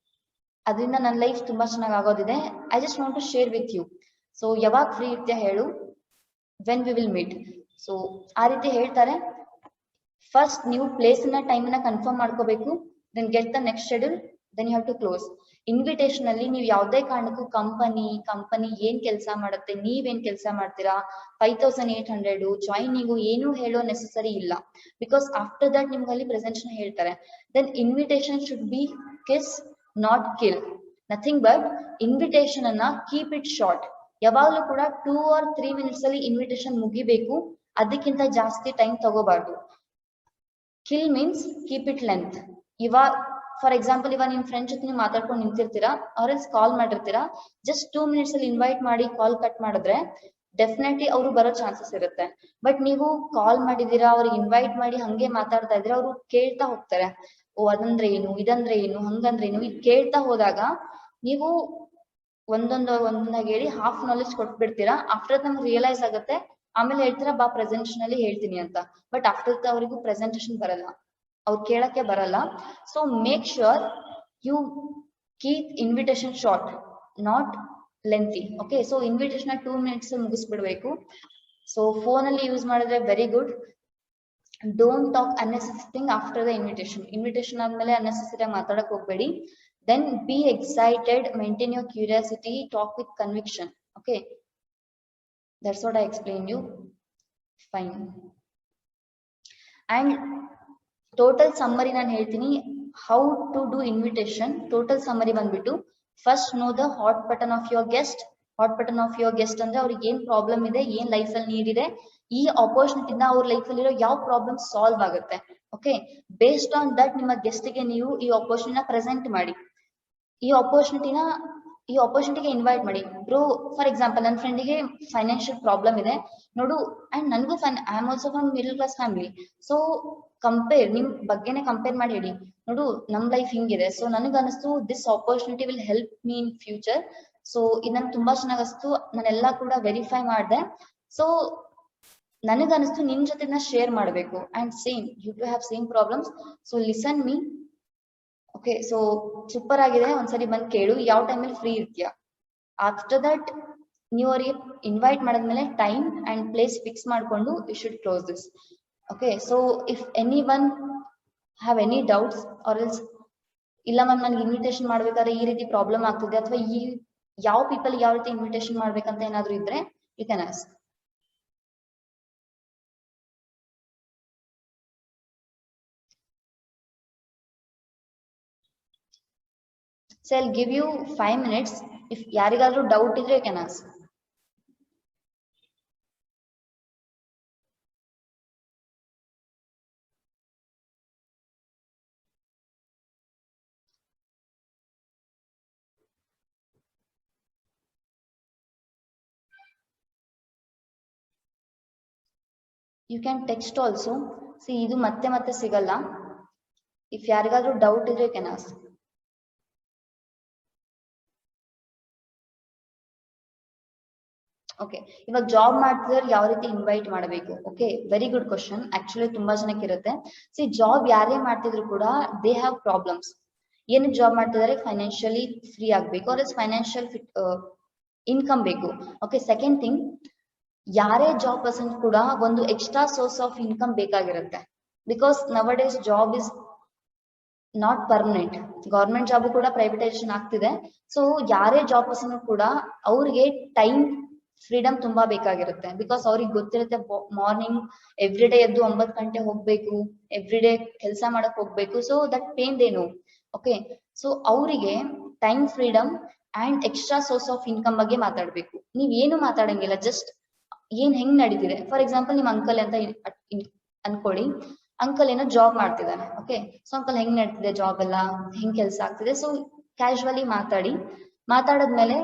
ಅದರಿಂದ ನನ್ನ ಲೈಫ್ ತುಂಬಾ ಚೆನ್ನಾಗಿ ಆಗೋದಿದೆ, I just want to share with you. So ಯಾವಾಗ ಫ್ರೀ ಇರ್ತೀಯ ಹೇಳು, when we will meet. So ಆ ರೀತಿ ಹೇಳ್ತಾರೆ. ಫಸ್ಟ್ ನೀವು ಪ್ಲೇಸ್ ನ ಟೈಮ್ ನ ಕನ್ಫರ್ಮ್ ಮಾಡ್ಕೋಬೇಕು, then get the next schedule, then you have to close. Invitation ಅಲ್ಲಿ ನೀವು ಯಾವುದೇ ಕಾರಣಕ್ಕೂ ಕಂಪನಿ ಏನ್ ಕೆಲಸ ಮಾಡುತ್ತೆ, ನೀವೇನ್ ಕೆಲಸ ಮಾಡ್ತೀರಾ, 5800 ಜಾಯಿನಿಂಗು ಏನು ಹೇಳೋ ನೆಸೆಸರಿ ಇಲ್ಲ. ಬಿಕಾಸ್ ಆಫ್ಟರ್ ದಟ್ ನಿಮ್ಗೆ ಅಲ್ಲಿ ಪ್ರೆಸೆಂಟೇಷನ್ ಹೇಳ್ತಾರೆ. Then invitation should be kiss not kill. Nothing but invitation ಅನ್ನ ಕೀಪ್ ಇಟ್ ಶಾರ್ಟ್. ಯಾವಾಗ್ಲೂ ಕೂಡ 2 or 3 minutes ಅಲ್ಲಿ ಇನ್ವಿಟೇಷನ್ ಮುಗಿಬೇಕು, ಅದಕ್ಕಿಂತ ಜಾಸ್ತಿ ಟೈಮ್ ತಗೋಬಾರ್ದು. Kill means keep it length. ಇವಾಗ ಫಾರ್ ಎಕ್ಸಾಂಪಲ್ ಇವಾಗ ನಿಮ್ ಫ್ರೆಂಡ್ ಜೊತೆ ನೀವು ಮಾತಾಡ್ಕೊಂಡು ನಿಂತಿರ್ತೀರಾ, ಅವ್ರ ಕಾಲ್ ಮಾಡಿರ್ತೀರಾ, ಜಸ್ಟ್ 2 minutes ಅಲ್ಲಿ ಇನ್ವೈಟ್ ಮಾಡಿ ಕಾಲ್ ಕಟ್ ಮಾಡಿದ್ರೆ ಡೆಫಿನೆಟ್ಲಿ ಅವರು ಬರೋ ಚಾನ್ಸಸ್ ಇರುತ್ತೆ. ಬಟ್ ನೀವು ಕಾಲ್ ಮಾಡಿದೀರಾ, ಅವ್ರಿಗೆ ಇನ್ವೈಟ್ ಮಾಡಿ ಹಂಗೆ ಮಾತಾಡ್ತಾ ಇದ್ರೆ ಅವರು ಕೇಳ್ತಾ ಹೋಗ್ತಾರೆ, ಓ ಅದಂದ್ರೆ ಏನು, ಇದಂದ್ರೆ ಏನು, ಹಂಗಂದ್ರೆ ಏನು, ಇದು ಕೇಳ್ತಾ ಹೋದಾಗ ನೀವು ಒಂದೊಂದಾಗಿ ಹೇಳಿ ಹಾಫ್ ನಾಲೆಜ್ ಕೊಟ್ಬಿಡ್ತೀರಾ. ಆಫ್ಟರ್ ನಮ್ಗೆ ರಿಯಲೈಸ್ ಆಗುತ್ತೆ, ಆಮೇಲೆ ಹೇಳ್ತೀರಾ ಬಾ ಪ್ರೆಸೆಂಟೇಷನ್ ಅಲ್ಲಿ ಹೇಳ್ತೀನಿ ಅಂತ. ಬಟ್ ಆಫ್ಟರ್ ಅವರಿಗೂ ಪ್ರೆಸೆಂಟೇಷನ್ ಬರಲ್ಲ, ಅವ್ರು ಕೇಳಕ್ಕೆ ಬರಲ್ಲ. So make sure you keep invitation short, not lengthy. Okay, so invitation 2 minutes ಮುಗಿಸ್ಬಿಡ್ಬೇಕು. ಸೊ ಫೋನ್ ಅಲ್ಲಿ ಯೂಸ್ ಮಾಡಿದ್ರೆ very good. Don't talk unnecessary thing after the invitation ಆದ್ಮೇಲೆ ಅನ್ನೆಸೆಸರಿ ಮಾತಾಡಕ್ ಹೋಗ್ಬೇಡಿ. Then be excited, maintain your curiosity, talk with conviction. Okay, that's what I explained you. Fine. And total summary ನಾನು ಹೇಳ್ತೀನಿ how to do invitation. Total summary ಬಂದ್ಬಿಟ್ಟು, first know the hot button of your guest. Hot button of your guest ಅಂದ್ರೆ ಅವ್ರಿಗೆ ಏನ್ problem ಇದೆ, ಏನ್ life ಅಲ್ಲಿ need ಇದೆ, ಈ ಆಪರ್ಚುನಿಟಿಯಿಂದ ಅವ್ರ ಲೈಫ್ ಅಲ್ಲಿರೋ ಯಾವ ಪ್ರಾಬ್ಲಮ್ ಸಾಲ್ವ್ ಆಗುತ್ತೆ. ಓಕೆ, ಬೇಸ್ಡ್ ಆನ್ ದಟ್ ನಿಮ್ಮ ಗೆಸ್ಟ್ ಗೆ ನೀವು ಈ ಆಪರ್ಚುನಿಟಿನ ಪ್ರೆಸೆಂಟ್ ಮಾಡಿ. ಈ ಆಪರ್ಚುನಿಟಿಗೆ ಇನ್ವೈಟ್ ಮಾಡಿ. ಬ್ರೋ ಫಾರ್ ಎಕ್ಸಾಂಪಲ್ ನನ್ನ ಫ್ರೆಂಡಿಗೆ ಫೈನಾನ್ಷಿಯಲ್ ಪ್ರಾಬ್ಲಮ್ ಇದೆ ನೋಡು, ಅಂಡ್ ನನಗೂ I am also from middle class family. So ನಿಮ್ ಬಗ್ಗೆನೆ ಕಂಪೇರ್ ಮಾಡಿ ಹೇಳಿ, ನೋಡು ನಮ್ ಲೈಫ್ ಹಿಂಗಿದೆ, ಸೊ ನನಗ್ ಅನಿಸ್ತು this opportunity will help me in future. So ಇದು ನನ್ಗೆ ತುಂಬಾ ಚೆನ್ನಾಗ್ ಅನಿಸ್ತು, ನಾನೆಲ್ಲ ಕೂಡ ವೆರಿಫೈ ಮಾಡಿದೆ. ಸೊ ನನಗನಿಸ್ತು ನಿಮ್ ಜೊತೆ ಶೇರ್ ಮಾಡಬೇಕು. And same you to have same problems, so listen me. Okay, so super ಆಗಿದೆ, ಒಂದ್ಸರಿ ಬಂದ್ ಕೇಳು ಯಾವ ಟೈಮಲ್ಲಿ ಫ್ರೀ ಇರ್ತೀಯಾ. ಆಫ್ಟರ್ ದಟ್ ನೀವು ಅವರಿಗೆ ಇನ್ವೈಟ್ ಮಾಡಿದ್ಮೇಲೆ ಟೈಮ್ ಅಂಡ್ ಪ್ಲೇಸ್ ಫಿಕ್ಸ್ ಮಾಡ್ಕೊಂಡು you should close this. Okay, so if any one have any doubts or else, ಇಲ್ಲ ಮ್ಯಾಮ್ ನನ್ಗೆ ಇನ್ವಿಟೇಷನ್ ಮಾಡ್ಬೇಕಾದ್ರೆ ಈ ರೀತಿ ಪ್ರಾಬ್ಲಮ್ ಆಗ್ತಿದೆ, ಅಥವಾ ಈ ಯಾವ ಪೀಪಲ್ ಯಾವ ರೀತಿ ಇನ್ವಿಟೇಷನ್ ಮಾಡ್ಬೇಕಂತ ಏನಾದ್ರು ಇದ್ರೆ you can ask. So I'll give you 5 minutes. If ಯಾರಿಗಾದ್ರೂ ಡೌಟ್ ಇದ್ರೆ you can ask. You can text also. See, ಇದು ಮತ್ತೆ ಸಿಗಲ್ಲ. If ಯಾರಿಗಾದ್ರೂ ಡೌಟ್ ಇದ್ರೆ you can ask. ಓಕೆ, ಇವಾಗ ಜಾಬ್ ಮಾಡ್ತಿದ್ರೆ ಯಾವ ರೀತಿ ಇನ್ವೈಟ್ ಮಾಡಬೇಕು? Okay, very good question. Actually ತುಂಬಾ ಜನಕ್ಕೆ ಇರುತ್ತೆ. ಸಿ, ಜಾಬ್ ಯಾರೇ ಮಾಡ್ತಿದ್ರು ಕೂಡ ದೇ ಹ್ಯಾವ್ ಪ್ರಾಬ್ಲಮ್ಸ್. ಏನಕ್ಕೆ ಜಾಬ್ ಮಾಡ್ತಿದ್ದಾರೆ? ಫೈನಾನ್ಷಿಯಲಿ ಫ್ರೀ ಆಗ್ಬೇಕು, ಅವ್ರ ಫೈನಾನ್ಷಿಯಲ್ ಇನ್ಕಮ್ ಬೇಕು. ಓಕೆ, ಸೆಕೆಂಡ್ ಥಿಂಗ್, ಯಾರೇ ಜಾಬ್ ಪರ್ಸನ್ ಕೂಡ ಒಂದು ಎಕ್ಸ್ಟ್ರಾ ಸೋರ್ಸ್ ಆಫ್ ಇನ್ಕಮ್ ಬೇಕಾಗಿರುತ್ತೆ. ಬಿಕಾಸ್ ನವ days job is not permanent. Government job ಕೂಡ ಪ್ರೈವೇಟೈಸೇಷನ್ ಆಗ್ತಿದೆ. ಸೊ ಯಾರೇ ಜಾಬ್ ಪರ್ಸನ್ ಕೂಡ ಅವ್ರಿಗೆ ಟೈಮ್ ಫ್ರೀಡಮ್ ತುಂಬಾ ಬೇಕಾಗಿರುತ್ತೆ. ಬಿಕಾಸ್ ಅವ್ರಿಗೆ ಗೊತ್ತಿರುತ್ತೆ ಮಾರ್ನಿಂಗ್ ಎವ್ರಿ ಡೇ ಎದ್ದು 9 ಗಂಟೆ ಹೋಗ್ಬೇಕು, ಎವ್ರಿ ಡೇ ಕೆಲಸ ಮಾಡಕ್ ಹೋಗ್ಬೇಕು. So that pain they know. Okay, so ಅವರಿಗೆ time freedom and extra source of income ಬಗ್ಗೆ ಮಾತಾಡ್ಬೇಕು. ನೀವ್ ಏನು ಮಾತಾಡಂಗಿಲ್ಲ, ಜಸ್ಟ್ ಹೆಂಗ್ ನಡೀತಿದೆ. ಫಾರ್ ಎಕ್ಸಾಂಪಲ್ ನಿಮ್ ಅಂಕಲ್ ಅಂತ ಅನ್ಕೊಳ್ಳಿ, ಅಂಕಲ್ ಏನೋ ಜಾಬ್ ಮಾಡ್ತಿದ್ದಾನೆ. ಓಕೆ, ಸೊ ಅಂಕಲ್ ಹೆಂಗ್ ನಡೀತಿದೆ ಜಾಬ್ ಎಲ್ಲ, ಹೆಂಗ್ ಕೆಲಸ ಆಗ್ತಿದೆ. ಸೊ ಕ್ಯಾಶುವಲಿ ಮಾತಾಡದ್ಮೇಲೆ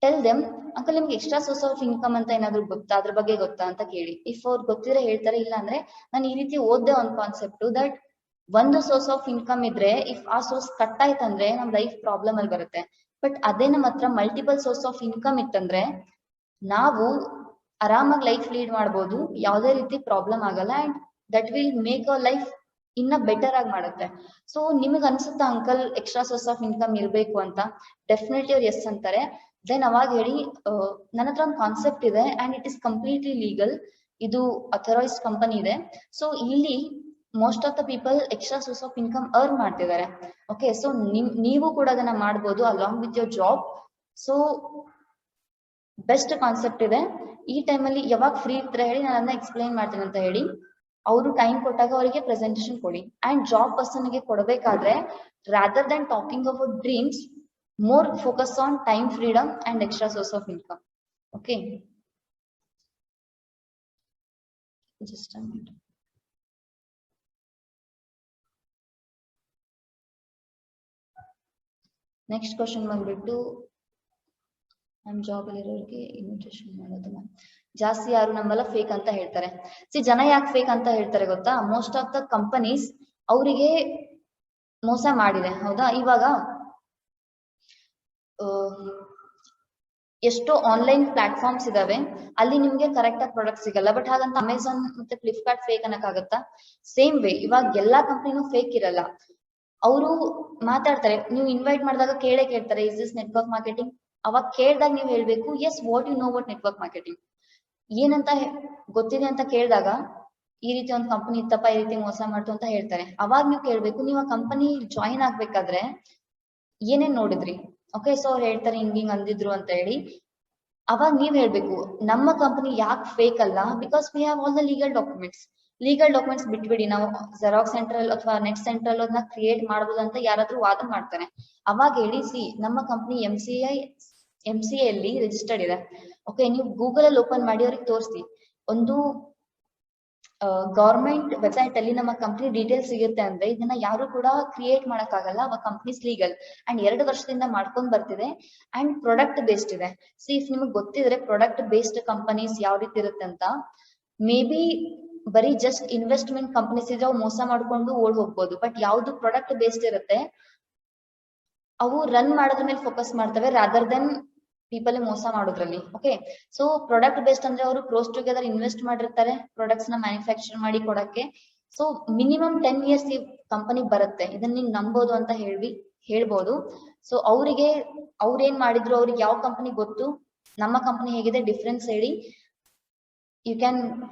ಟೆಲ್ ದೆಮ್, ಅಂಕಲ್ ನಿಮ್ಗೆ ಎಕ್ಸ್ಟ್ರಾ ಸೋರ್ಸ್ ಆಫ್ ಇನ್ಕಮ್ ಅಂತ ಏನಾದ್ರು ಗೊತ್ತಾ, ಅದ್ರ ಬಗ್ಗೆ ಗೊತ್ತಾ ಅಂತ ಕೇಳಿ. ಇಫ್ ಅವ್ರು ಗೊತ್ತಿದ್ರೆ ಹೇಳ್ತಾರೆ, ಇಲ್ಲ ಅಂದ್ರೆ ನಾನು ಈ ರೀತಿ ಓದ್ದೆ ಒಂದು ಕಾನ್ಸೆಪ್ಟ್ ದಟ್ ಒಂದು ಸೋರ್ಸ್ ಆಫ್ ಇನ್ಕಮ್ ಇದ್ರೆ ಇಫ್ ಆ ಸೋರ್ಸ್ ಕಟ್ ಆಯ್ತಂದ್ರೆ ನಮ್ ಲೈಫ್ ಪ್ರಾಬ್ಲಮ್ ಅಲ್ಲಿ ಬರುತ್ತೆ. ಬಟ್ ಅದೇ ನಮ್ಮ ಹತ್ರ ಮಲ್ಟಿಪಲ್ ಸೋರ್ಸ್ ಆಫ್ ಇನ್ಕಮ್ ಇತ್ತಂದ್ರೆ ನಾವು ಆರಾಮಾಗಿ ಲೈಫ್ ಲೀಡ್ ಮಾಡ್ಬೋದು, ಯಾವುದೇ ರೀತಿ ಪ್ರಾಬ್ಲಮ್ ಆಗಲ್ಲ. And that will make our life ಇನ್ನ ಬೆಟರ್ ಆಗಿ ಮಾಡುತ್ತೆ. ಸೊ ನಿಮಗ್ ಅನ್ಸುತ್ತಾ uncle extra source of income ಇರ್ಬೇಕು ಅಂತ? ಡೆಫಿನೆಟ್ಲಿ ಅವ್ರು ಎಸ್ ಅಂತಾರೆ. ದೆನ್ ಅವಾಗ ಹೇಳಿ, ನನ್ನ ಹತ್ರ ಒಂದು ಕಾನ್ಸೆಪ್ಟ್ ಇದೆ and it is completely legal. ಇದು ಅಥರೈಸ್ಡ್ ಕಂಪನಿ ಇದೆ. ಸೊ ಇಲ್ಲಿ most of the people extra source of income earn ಮಾಡ್ತಿದ್ದಾರೆ. ಓಕೆ, ಸೊ ನೀವು ಕೂಡ ಅದನ್ನ ಮಾಡ್ಬೋದು along with your job. So best concept ಇದೆ. ಈ ಟೈಮಲ್ಲಿ ಯಾವಾಗ ಫ್ರೀ ಇರ್ತಾರೆ ಹೇಳಿ, ನಾನು ಅದನ್ನ ಎಕ್ಸ್ಪ್ಲೈನ್ ಮಾಡ್ತೀನಿ ಅಂತ ಹೇಳಿ. ಅವರು ಟೈಮ್ ಕೊಟ್ಟಾಗ ಅವರಿಗೆ ಪ್ರೆಸೆಂಟೇಶನ್ ಕೊಡಿ. ಅಂಡ್ ಜಾಬ್ ಪರ್ಸನ್ಗೆ ಕೊಡಬೇಕಾದ್ರೆ rather than talking about dreams, more focus on time freedom and extra source of income. Okay, just a minute. Next question ಬಂದ್ಬಿಟ್ಟು, ನಮ್ಮ ಜಾಬ್ ಅಲ್ಲಿ ಇರೋರಿಗೆ ಇನ್ವಿಟೇಷನ್ ಮಾಡೋದು ಜಾಸ್ತಿ ಯಾರು ನಮ್ಮಲ್ಲ ಫೇಕ್ ಅಂತ ಹೇಳ್ತಾರೆ. ಜನ ಯಾಕೆ ಫೇಕ್ ಅಂತ ಹೇಳ್ತಾರೆ ಗೊತ್ತಾ? ಮೋಸ್ಟ್ ಆಫ್ ದ ಕಂಪನೀಸ್ ಅವರಿಗೆ ಮೋಸ ಮಾಡಿದೆ, ಹೌದಾ? ಇವಾಗ ಎಷ್ಟೋ ಆನ್ಲೈನ್ ಪ್ಲಾಟ್ಫಾರ್ಮ್ಸ್ ಇದಾವೆ, ಅಲ್ಲಿ ನಿಮ್ಗೆ ಕರೆಕ್ಟ್ ಆಗಿ ಪ್ರಾಡಕ್ಟ್ ಸಿಗಲ್ಲ. ಬಟ್ ಹಾಗಂತ ಅಮೆಝಾನ್ ಮತ್ತೆ ಫ್ಲಿಪ್ಕಾರ್ಟ್ ಫೇಕ್ ಅನ್ನಕ್ಕಾಗತ್ತಾ? ಸೇಮ್ ವೇ ಇವಾಗ ಎಲ್ಲಾ ಕಂಪ್ನಿನೂ ಫೇಕ್ ಇರಲ್ಲ. ಅವರು ಮಾತಾಡ್ತಾರೆ, ನೀವು ಇನ್ವೈಟ್ ಮಾಡಿದಾಗ ಕೇಳ್ತಾರೆ, ಇಸ್ ದಿಸ್ ನೆಟ್ವರ್ಕ್ ಮಾರ್ಕೆಟಿಂಗ್? ಅವಾಗ ಕೇಳಿದಾಗ ನೀವು ಹೇಳ್ಬೇಕು, yes, what you know about network marketing, ಏನಂತ ಗೊತ್ತಿದೆ ಅಂತ ಕೇಳಿದಾಗ, ಈ ರೀತಿ ಒಂದು ಕಂಪನಿ ಇತ್ತಪ್ಪ, ಈ ರೀತಿ ಮೋಸ ಮಾಡ್ತು ಅಂತ ಹೇಳ್ತಾರೆ. ಅವಾಗ ನೀವು ಕೇಳ್ಬೇಕು, ನೀವು ಆ ಕಂಪನಿ ಜಾಯಿನ್ ಆಗ್ಬೇಕಾದ್ರೆ ಏನೇನ್ ನೋಡಿದ್ರಿ? ಓಕೆ, ಸೊ ಅವ್ರು ಹೇಳ್ತಾರೆ ಹಿಂಗ್ ಅಂದಿದ್ರು ಅಂತ ಹೇಳಿ. ಅವಾಗ ನೀವ್ ಹೇಳ್ಬೇಕು, ನಮ್ಮ ಕಂಪನಿ ಯಾಕೆ ಫೇಕ್ ಅಲ್ಲ, because we have all the legal documents ಬಿಟ್ಬಿಡಿ, ನಾವು ಜೆರಾಕ್ಸ್ ಸೆಂಟ್ರಲ್ ಅಥವಾ ನೆಟ್ ಸೆಂಟ್ರಲ್ ಅದನ್ನ ಕ್ರಿಯೇಟ್ ಮಾಡಬಹುದು ಅಂತ ಯಾರಾದ್ರೂ ವಾದ ಮಾಡ್ತಾರೆ. ಅವಾಗ ಹೇಳಿ, ಸಿ ನಮ್ಮ ಕಂಪನಿ MCA ಅಲ್ಲಿ ರಿಜಿಸ್ಟರ್ಡ್ ಇದೆ. ಓಕೆ, ನೀವು ಗೂಗಲ್ ಅಲ್ಲಿ ಓಪನ್ ಮಾಡಿ ಅವ್ರಿಗೆ ತೋರಿಸಿ, ಒಂದು ಗವರ್ಮೆಂಟ್ ವೆಬ್ಸೈಟ್ ಅಲ್ಲಿ ನಮ್ಮ ಕಂಪನಿ ಡೀಟೇಲ್ಸ್ ಸಿಗುತ್ತೆ ಅಂದ್ರೆ ಇದನ್ನ ಯಾರು ಕೂಡ ಕ್ರಿಯೇಟ್ ಮಾಡಕ್ ಆಗಲ್ಲ. ಅವ ಕಂಪನೀಸ್ ಲೀಗಲ್ ಅಂಡ್ 2 ವರ್ಷದಿಂದ ಮಾಡ್ಕೊಂಡ್ ಬರ್ತಿದೆ ಅಂಡ್ ಪ್ರಾಡಕ್ಟ್ ಬೇಸ್ಡ್ ಇದೆ. ಸಿ ಇಫ್ ನಿಮಗೆ ಗೊತ್ತಿದ್ರೆ ಪ್ರಾಡಕ್ಟ್ ಬೇಸ್ಡ್ ಕಂಪನೀಸ್ ಯಾವ ರೀತಿ ಇರುತ್ತೆ ಅಂತ, ಮೇ ಬಿ ಬರೀ ಜಸ್ಟ್ ಇನ್ವೆಸ್ಟ್ಮೆಂಟ್ ಕಂಪನೀಸ್ ಇದ್ರೆ ಅವು ಮೋಸ ಮಾಡ್ಕೊಂಡು ಓಡ್ ಹೋಗ್ಬೋದು. ಬಟ್ ಯಾವ್ದು ಪ್ರಾಡಕ್ಟ್ ಬೇಸ್ಡ್ ಇರುತ್ತೆ ಅವು ರನ್ ಮಾಡೋದ್ರ ಮೇಲೆ ಫೋಕಸ್ ಮಾಡ್ತವೆ ರಾದರ್ ದೆನ್ ಪೀಪಲ್ ಮೋಸ ಮಾಡೋದ್ರಲ್ಲಿ. ಓಕೆ, ಸೊ ಪ್ರಾಡಕ್ಟ್ ಬೇಸ್ಡ್ ಅಂದ್ರೆ ಅವರು ಕ್ಲೋಸ್ ಟುಗೆದರ್ ಇನ್ವೆಸ್ಟ್ ಮಾಡಿರ್ತಾರೆ ಪ್ರಾಡಕ್ಟ್ಸ್ ನ ಮ್ಯಾನುಫ್ಯಾಕ್ಚರ್ ಮಾಡಿ ಕೊಡಕ್ಕೆ. ಸೊ ಮಿನಿಮಮ್ 10 years ಈ ಕಂಪನಿ ಬರುತ್ತೆ, ಇದನ್ನ ನೀವು ನಂಬೋದು ಅಂತ ಹೇಳ್ಬೋದು. ಸೊ ಅವರಿಗೆ ಅವ್ರೇನ್ ಮಾಡಿದ್ರು, ಅವ್ರಿಗೆ ಯಾವ ಕಂಪನಿ ಗೊತ್ತು, ನಮ್ಮ ಕಂಪನಿ ಹೇಗಿದೆ, ಡಿಫ್ರೆನ್ಸ್ ಹೇಳಿ you can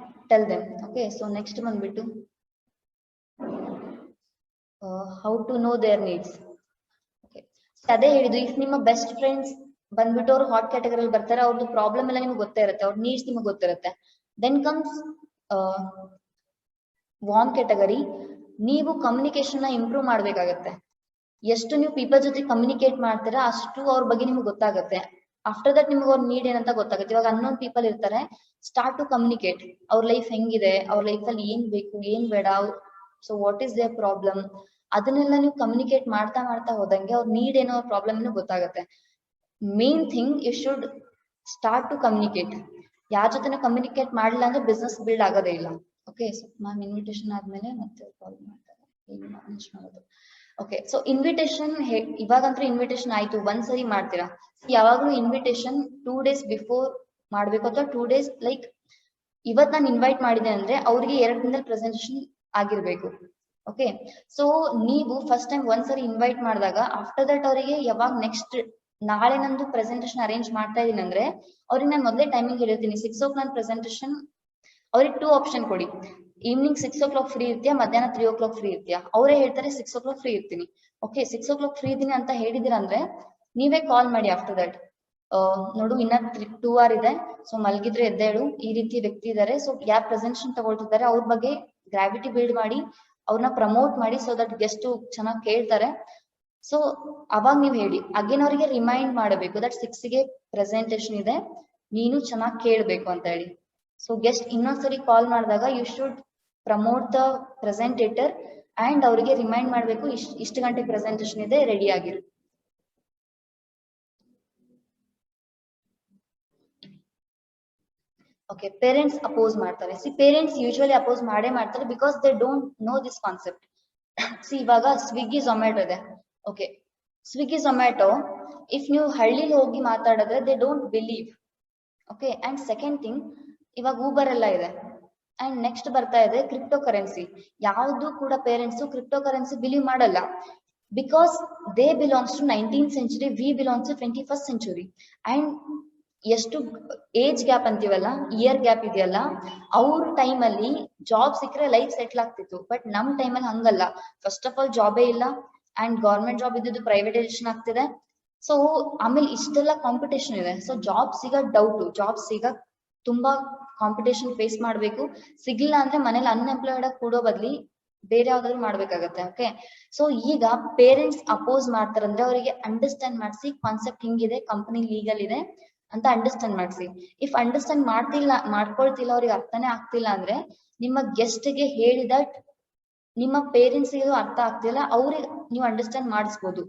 tell them. Okay, so next ಬಂದ್ಬಿಟ್ಟು how to know their needs. Okay, ಅದೇ ಹೇಳಿದ್ದು, ಇಫ್ ನಿಮ್ಮ ಬೆಸ್ಟ್ ಫ್ರೆಂಡ್ಸ್ ಬಂದ್ಬಿಟ್ಟು ಅವ್ರು ಹಾಟ್ ಕ್ಯಾಟಗರಿ ಬರ್ತಾರೆ, ಅವ್ರದ್ದು ಪ್ರಾಬ್ಲಮ್ ಎಲ್ಲ ನಿಮ್ಗೆ ಗೊತ್ತೇ ಇರುತ್ತೆ, ಅವ್ರ ನೀಡ್ಸ್ ನಿಮ್ಗೆ ಗೊತ್ತಿರುತ್ತೆ. Then comes warm category. ನೀವು ಕಮ್ಯುನಿಕೇಶನ್ ನ ಇಂಪ್ರೂವ್ ಮಾಡ್ಬೇಕಾಗತ್ತೆ. ಎಷ್ಟು ನೀವು ಪೀಪಲ್ ಜೊತೆ ಕಮ್ಯುನಿಕೇಟ್ ಮಾಡ್ತೀರಾ ಅಷ್ಟು ಅವ್ರ ಬಗ್ಗೆ ನಿಮ್ಗೆ ಗೊತ್ತಾಗುತ್ತೆ. ಆಫ್ಟರ್ ದಟ್ ನಿಮ್ಗೆ ಅವ್ರ ನೀಡ್ ಏನಂತ ಗೊತ್ತಾಗುತ್ತೆ. ಇವಾಗ ಅನ್ನೋನ್ ಪೀಪಲ್ ಇರ್ತಾರೆ, ಸ್ಟಾರ್ಟ್ ಟು ಕಮ್ಯುನಿಕೇಟ್, ಅವ್ರ ಲೈಫ್ ಹೆಂಗಿದೆ, ಅವ್ರ ಲೈಫ್ ಅಲ್ಲಿ ಏನ್ ಬೇಕು ಏನ್ ಬೇಡ, so what is their problem, ಅದನ್ನೆಲ್ಲ ನೀವು ಕಮ್ಯುನಿಕೇಟ್ ಮಾಡ್ತಾ ಹೋದಂಗೆ ಅವ್ರ ನೀಡ್ ಏನೋ, ಅವ್ರ ಪ್ರಾಬ್ಲಮ್ ಏನೋ ಗೊತ್ತಾಗುತ್ತೆ. Main thing, you should start to communicate. ಯಾರ ಜೊತೆ ಕಮ್ಯುನಿಕೇಟ್ ಮಾಡಿಲ್ಲ ಅಂದ್ರೆ ಬಿಸ್ನೆಸ್ ಬಿಲ್ಡ್ ಆಗೋದೇ ಇಲ್ಲ. ಓಕೆ, ಸೊ ಮ್ಯಾಮ್ ಇನ್ವಿಟೇಷನ್ ಆದ್ಮೇಲೆ ಮತ್ತೆ ಕಾಲ್ ಮಾಡ್ತಾರೆ, ಮಾಡೋದು. ಓಕೆ, ಸೊ ಇನ್ವಿಟೇಷನ್ ಇವಾಗಂತೂ ಇನ್ವಿಟೇಷನ್ ಆಯ್ತು, ಒಂದ್ಸರಿ ಮಾಡ್ತೀರಾ. ಯಾವಾಗ್ಲೂ ಇನ್ವಿಟೇಷನ್ 2 days ಬಿಫೋರ್ ಮಾಡ್ಬೇಕು, ಅಥವಾ 2 days ಲೈಕ್ ಇವತ್ ನಾನು ಇನ್ವೈಟ್ ಮಾಡಿದೆ ಅಂದ್ರೆ ಅವ್ರಿಗೆ 2 ದಿನದಲ್ಲಿ ಪ್ರೆಸೆಂಟೇಷನ್ ಆಗಿರ್ಬೇಕು. ಓಕೆ, ಸೊ ನೀವು ಫಸ್ಟ್ ಟೈಮ್ ಒಂದ್ಸರಿ ಇನ್ವೈಟ್ ಮಾಡಿದಾಗ ಆಫ್ಟರ್ ದಟ್ ಅವರಿಗೆ ಯಾವಾಗ ನೆಕ್ಸ್ಟ್ ನಾಳೆ ನಂದು ಪ್ರೆಸೆಂಟೇಷನ್ ಅರೇಂಜ್ ಮಾಡ್ತಾ ಇದೀನಿ ಅಂದ್ರೆ ಅವ್ರಿಗೆ ನಾನು ಮೊದಲೇ ಟೈಮಿಂಗ್ ಹೇಳಿರ್ತೀನಿ, 6 o'clock ನಾನು ಪ್ರೆಸೆಂಟೇಷನ್. ಅವ್ರಿಗೆ 2 option ಕೊಡಿ, ಈವ್ನಿಂಗ್ 6 o'clock ಫ್ರೀ ಇರ್ತೀಯಾ, ಮಧ್ಯಾಹ್ನ 3 o'clock ಫ್ರೀ ಇರ್ತೀಯಾ. ಅವರೇ ಹೇಳ್ತಾರೆ 6 o'clock ಫ್ರೀ ಇರ್ತೀನಿ. ಓಕೆ, 6 o'clock ಫ್ರೀ ಇದೀನಿ ಅಂತ ಹೇಳಿದಿರ ಅಂದ್ರೆ ನೀವೇ ಕಾಲ್ ಮಾಡಿ ಆಫ್ಟರ್ ದಟ್, ನೋಡು ಇನ್ನ 2 hour ಇದೆ, ಸೊ ಮಲ್ಗಿದ್ರೆ ಎದ್ದೇಳು, ಈ ರೀತಿ ವ್ಯಕ್ತಿ ಇದಾರೆ, ಸೊ ಯಾರು ಪ್ರೆಸೆಂಟೇಷನ್ ತಗೊಳ್ತಿದ್ದಾರೆ ಅವ್ರ ಬಗ್ಗೆ ಗ್ರಾವಿಟಿ ಬಿಲ್ಡ್ ಮಾಡಿ ಅವ್ರನ್ನ ಪ್ರಮೋಟ್ ಮಾಡಿ, ಸೊ ದಟ್ ಗೆಸ್ಟ್ ಚೆನ್ನಾಗಿ ಕೇಳ್ತಾರೆ. ಸೊ ಅವಾಗ ನೀವ್ ಹೇಳಿ, ಅಗೇನ್ ಅವರಿಗೆ ರಿಮೈಂಡ್ ಮಾಡಬೇಕು ದಟ್ 6 ಗೆ ಪ್ರೆಸೆಂಟೇಷನ್ ಇದೆ, ನೀನು ಚೆನ್ನಾಗಿ ಕೇಳ್ಬೇಕು ಅಂತ ಹೇಳಿ. ಸೊ ಗೆಸ್ಟ್ ಇನ್ನೊಂದ್ಸರಿ ಕಾಲ್ ಮಾಡಿದಾಗ you should promote the presenter and ಅವರಿಗೆ ರಿಮೈಂಡ್ ಮಾಡಬೇಕು, ಇಷ್ಟು ಗಂಟೆ ಪ್ರೆಸೆಂಟೇಷನ್ ಇದೆ, ರೆಡಿ ಆಗಿರು. ಓಕೆ, ಪೇರೆಂಟ್ಸ್ ಅಪೋಸ್ ಮಾಡ್ತಾರೆ. ಸಿ ಪೇರೆಂಟ್ಸ್ ಯೂಶುವಲಿ ಅಪೋಸ್ ಮಾಡೇ ಮಾಡ್ತಾರೆ, because they don't know this concept. See ಇವಾಗ ಸ್ವಿಗ್ಗಿ ಝೊಮ್ಯಾಟೊ ಇದೆ. ಓಕೆ, ಸ್ವಿಗ್ಗಿ ಝೊಮ್ಯಾಟೊ ಇಫ್ ನೀವು ಹಳ್ಳಿಲಿ ಹೋಗಿ ಮಾತಾಡಿದ್ರೆ they don't believe. Okay, and second thing, ಇವಾಗ ಊಬರ್ ಎಲ್ಲ ಇದೆ ಅಂಡ್ ನೆಕ್ಸ್ಟ್ ಬರ್ತಾ ಇದೆ ಕ್ರಿಪ್ಟೋ ಕರೆನ್ಸಿ. ಯಾವ್ದು ಕೂಡ ಪೇರೆಂಟ್ಸ್ ಕ್ರಿಪ್ಟೋ ಕರೆನ್ಸಿ ಬಿಲೀವ್ ಮಾಡಲ್ಲ, because they belongs to 19th century, we belongs to 21st century. And ಎಷ್ಟು ಏಜ್ ಗ್ಯಾಪ್ ಅಂತೀವಲ್ಲ, ಇಯರ್ ಗ್ಯಾಪ್ ಇದೆಯಲ್ಲ, ಅವ್ರ ಟೈಮಲ್ಲಿ ಜಾಬ್ ಸಿಕ್ಕರೆ ಲೈಫ್ ಸೆಟ್ಲ್ ಆಗ್ತಿತ್ತು. ಬಟ್ ನಮ್ ಟೈಮಲ್ಲಿ ಹಂಗಲ್ಲ. ಫಸ್ಟ್ ಆಫ್ ಆಲ್ ಜಾಬೇ ಇಲ್ಲ, ಅಂಡ್ ಗೌರ್ಮೆಂಟ್ ಜಾಬ್ ಇದ್ದು ಪ್ರೈವೇಟೈಸೇಷನ್ ಆಗ್ತಿದೆ. ಸೊ ಆಮೇಲೆ ಇಷ್ಟೆಲ್ಲ ಕಾಂಪಿಟೇಷನ್ ಇದೆ. ಸೊ ಜಾಬ್ ಸಿಗೋದ್ ಡೌಟು, ಜಾಬ್ ಸಿಗಕ್ ತುಂಬಾ ಕಾಂಪಿಟೇಷನ್ ಫೇಸ್ ಮಾಡ್ಬೇಕು. ಸಿಗ್ಲಿಲ್ಲ ಅಂದ್ರೆ ಮನೇಲಿ ಅನ್ಎಂಪ್ಲಾಯ್ಡ್ ಆಗಿ ಕೂಡೋ ಬದ್ಲಿ ಬೇರೆ ಯಾವ್ದಾದ್ರು ಮಾಡ್ಬೇಕಾಗತ್ತೆ. ಓಕೆ, ಸೊ ಈಗ ಪೇರೆಂಟ್ಸ್ ಅಪೋಸ್ ಮಾಡ್ತಾರಂದ್ರೆ ಅವರಿಗೆ ಅಂಡರ್ಸ್ಟ್ಯಾಂಡ್ ಮಾಡಿಸಿ, ಕಾನ್ಸೆಪ್ಟ್ ಹಿಂಗಿದೆ, ಕಂಪನಿ ಲೀಗಲ್ ಇದೆ ಅಂತ ಅಂಡರ್ಸ್ಟ್ಯಾಂಡ್ ಮಾಡಿಸಿ. ಇಫ್ ಅಂಡರ್ಸ್ಟ್ಯಾಂಡ್ ಮಾಡ್ಕೊಳ್ತಿಲ್ಲ, ಅವ್ರಿಗೆ ಅರ್ಥನೇ ಆಗ್ತಿಲ್ಲ ಅಂದ್ರೆ ನಿಮ್ಮ ಗೆಸ್ಟ್ ಗೆ ಹೇಳಿ ದಟ್ ನಿಮ್ಮ ಪೇರೆಂಟ್ಸ್ ಇದು ಅರ್ಥ ಆಗ್ತಿಲ್ಲ, ಅವ್ರಿಗೆ ನೀವು ಅಂಡರ್ಸ್ಟ್ಯಾಂಡ್ ಮಾಡಿಸ್ಬೋದು.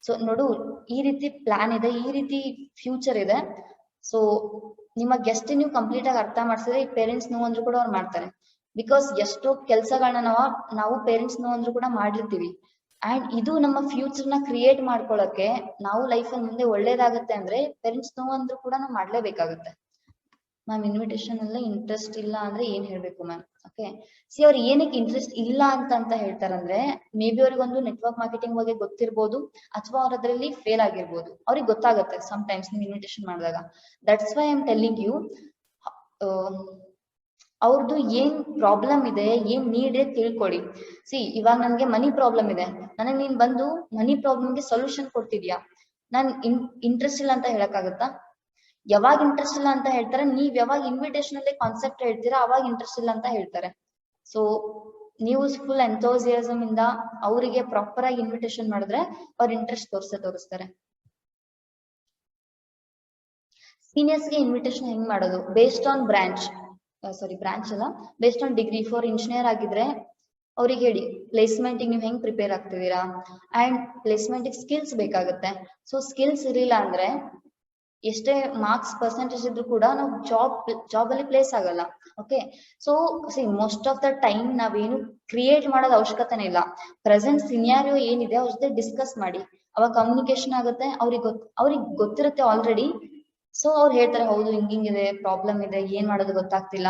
ಸೊ ನೋಡು, ಈ ರೀತಿ ಪ್ಲಾನ್ ಇದೆ, ಈ ರೀತಿ ಫ್ಯೂಚರ್ ಇದೆ. ಸೊ ನಿಮ್ಮ ಗೆಸ್ಟ್ ನೀವು ಕಂಪ್ಲೀಟ್ ಆಗಿ ಅರ್ಥ ಮಾಡಿಸಿದ್ರೆ ಈ ಪೇರೆಂಟ್ಸ್ ನೋವು ಅಂದ್ರೂ ಕೂಡ ಅವ್ರು ಮಾಡ್ತಾರೆ. ಬಿಕಾಸ್ ಎಷ್ಟೋ ಕೆಲ್ಸಗಳನ್ನ ನಾವು ಪೇರೆಂಟ್ಸ್ ನೋವು ಅಂದ್ರೂ ಕೂಡ ಮಾಡಿರ್ತೀವಿ. ಅಂಡ್ ಇದು ನಮ್ಮ ಫ್ಯೂಚರ್ ನ ಕ್ರಿಯೇಟ್ ಮಾಡ್ಕೊಳಕ್ಕೆ, ನಾವು ಲೈಫ್ ಅಲ್ಲಿ ಮುಂದೆ ಒಳ್ಳೇದಾಗತ್ತೆ ಅಂದ್ರೆ ಪೇರೆಂಟ್ಸ್ ನೋವು ಅಂದ್ರೂ ಕೂಡ ನಾವು ಮಾಡ್ಲೇಬೇಕಾಗತ್ತೆ. ಮ್ಯಾಮ್ ಇನ್ವಿಟೇಷನ್ ಅಲ್ಲಿ ಇಂಟ್ರೆಸ್ಟ್ ಇಲ್ಲ ಅಂದ್ರೆ ಏನ್ ಹೇಳ್ಬೇಕು ಮ್ಯಾಮ್? ಓಕೆ, ಸಿ ಅವ್ರು ಏನಕ್ಕೆ ಇಂಟ್ರೆಸ್ಟ್ ಇಲ್ಲ ಅಂತ ಹೇಳ್ತಾರಂದ್ರೆ, ಮೇ ಬಿ ಅವ್ರಿಗೆ ಒಂದು ನೆಟ್ವರ್ಕ್ ಮಾರ್ಕೆಟಿಂಗ್ ಬಗ್ಗೆ ಗೊತ್ತಿರ್ಬೋದು, ಅಥವಾ ಅವ್ರ ಅದ್ರಲ್ಲಿ ಫೇಲ್ ಆಗಿರ್ಬೋದು. ಅವ್ರಿಗೆ ಗೊತ್ತಾಗುತ್ತೆ ಸಮ್ ಟೈಮ್ಸ್ ನೀವು ಇನ್ವಿಟೇಷನ್ ಮಾಡಿದಾಗ. That's why I am telling you, ಅವ್ರದ್ದು ಏನ್ ಪ್ರಾಬ್ಲಮ್ ಇದೆ, ಏನ್ ನೀಡ್ ಇದೆ ತಿಳ್ಕೊಳ್ಳಿ. ಸಿ ಇವಾಗ ನನ್ಗೆ ಮನಿ ಪ್ರಾಬ್ಲಮ್ ಇದೆ, ನನಗೆ ನೀನ್ ಬಂದು ಮನಿ ಪ್ರಾಬ್ಲಮ್ಗೆ ಸೊಲ್ಯೂಷನ್ ಕೊಡ್ತಿದ್ಯಾ, ನಾನ್ ಇಂಟ್ರೆಸ್ಟ್ ಇಲ್ಲ ಅಂತ ಹೇಳಕ್ಕಾಗತ್ತಾ? ಯಾವಾಗ ಇಂಟ್ರೆಸ್ಟ್ ಇಲ್ಲ ಅಂತ ಹೇಳ್ತಾರೆ, ನೀವ್ ಯಾವಾಗ ಇನ್ವಿಟೇಷನ್ ಅಲ್ಲಿ ಕಾನ್ಸೆಪ್ಟ್ ಹೇಳ್ತೀರಾ ಅವಾಗ ಇಂಟ್ರೆಸ್ಟ್ ಇಲ್ಲ ಅಂತ ಹೇಳ್ತಾರೆ. ಸೊ ನೀವು ಫುಲ್ ಎಂಥೋಸಿಯಾಸಮ್ ಇಂದ ಅವರಿಗೆ ಪ್ರಾಪರ್ ಆಗಿ ಇನ್ವಿಟೇಷನ್ ಮಾಡಿದ್ರೆ ಅವ್ರ ಇಂಟ್ರೆಸ್ಟ್ ತೋರಿಸ್ತಾರೆ. ಸೀನಿಯರ್ಸ್ ಗೆ ಇನ್ವಿಟೇಷನ್ ಹೆಂಗ್ ಮಾಡೋದು? ಬೇಸ್ಡ್ ಆನ್ ಬ್ರಾಂಚ್ ಅಲ್ಲ, based on degree. For engineer ಆಗಿದ್ರೆ ಅವ್ರಿಗೆ ಹೇಳಿ ಪ್ಲೇಸ್ಮೆಂಟ್ ನೀವು ಹೆಂಗ್ ಪ್ರಿಪೇರ್ ಆಗ್ತಿದ್ದೀರಾ, ಅಂಡ್ ಪ್ಲೇಸ್ಮೆಂಟ್ ಸ್ಕಿಲ್ಸ್ ಬೇಕಾಗುತ್ತೆ. ಸೊ ಸ್ಕಿಲ್ಸ್ ಇರಲಿಲ್ಲ ಅಂದ್ರೆ ಎಷ್ಟೇ ಮಾರ್ಕ್ಸ್ ಪರ್ಸೆಂಟೇಜ್ ಇದ್ರು ಕೂಡ ನಾವು ಜಾಬ್ ಅಲ್ಲಿ ಪ್ಲೇಸ್ ಆಗಲ್ಲ. Okay, so C most of the time ನಾವೇನು ಕ್ರಿಯೇಟ್ ಮಾಡೋದ್ ಅವಶ್ಯಕತೆನೇ ಇಲ್ಲ. ಪ್ರೆಸೆಂಟ್ ಸಿನಿಯಾರಿಯೋ ಏನಿದೆ ಅವ್ರ ಜೊತೆ ಡಿಸ್ಕಸ್ ಮಾಡಿ, ಅವಾಗ ಕಮ್ಯುನಿಕೇಶನ್ ಆಗುತ್ತೆ. ಅವ್ರಿಗೆ ಗೊತ್ತಿರುತ್ತೆ ಆಲ್ರೆಡಿ. ಸೊ ಅವ್ರು ಹೇಳ್ತಾರೆ, ಹೌದು ಹಿಂಗಿದೆ, ಪ್ರಾಬ್ಲಮ್ ಇದೆ, ಏನ್ ಮಾಡೋದು ಗೊತ್ತಾಗ್ತಿಲ್ಲ.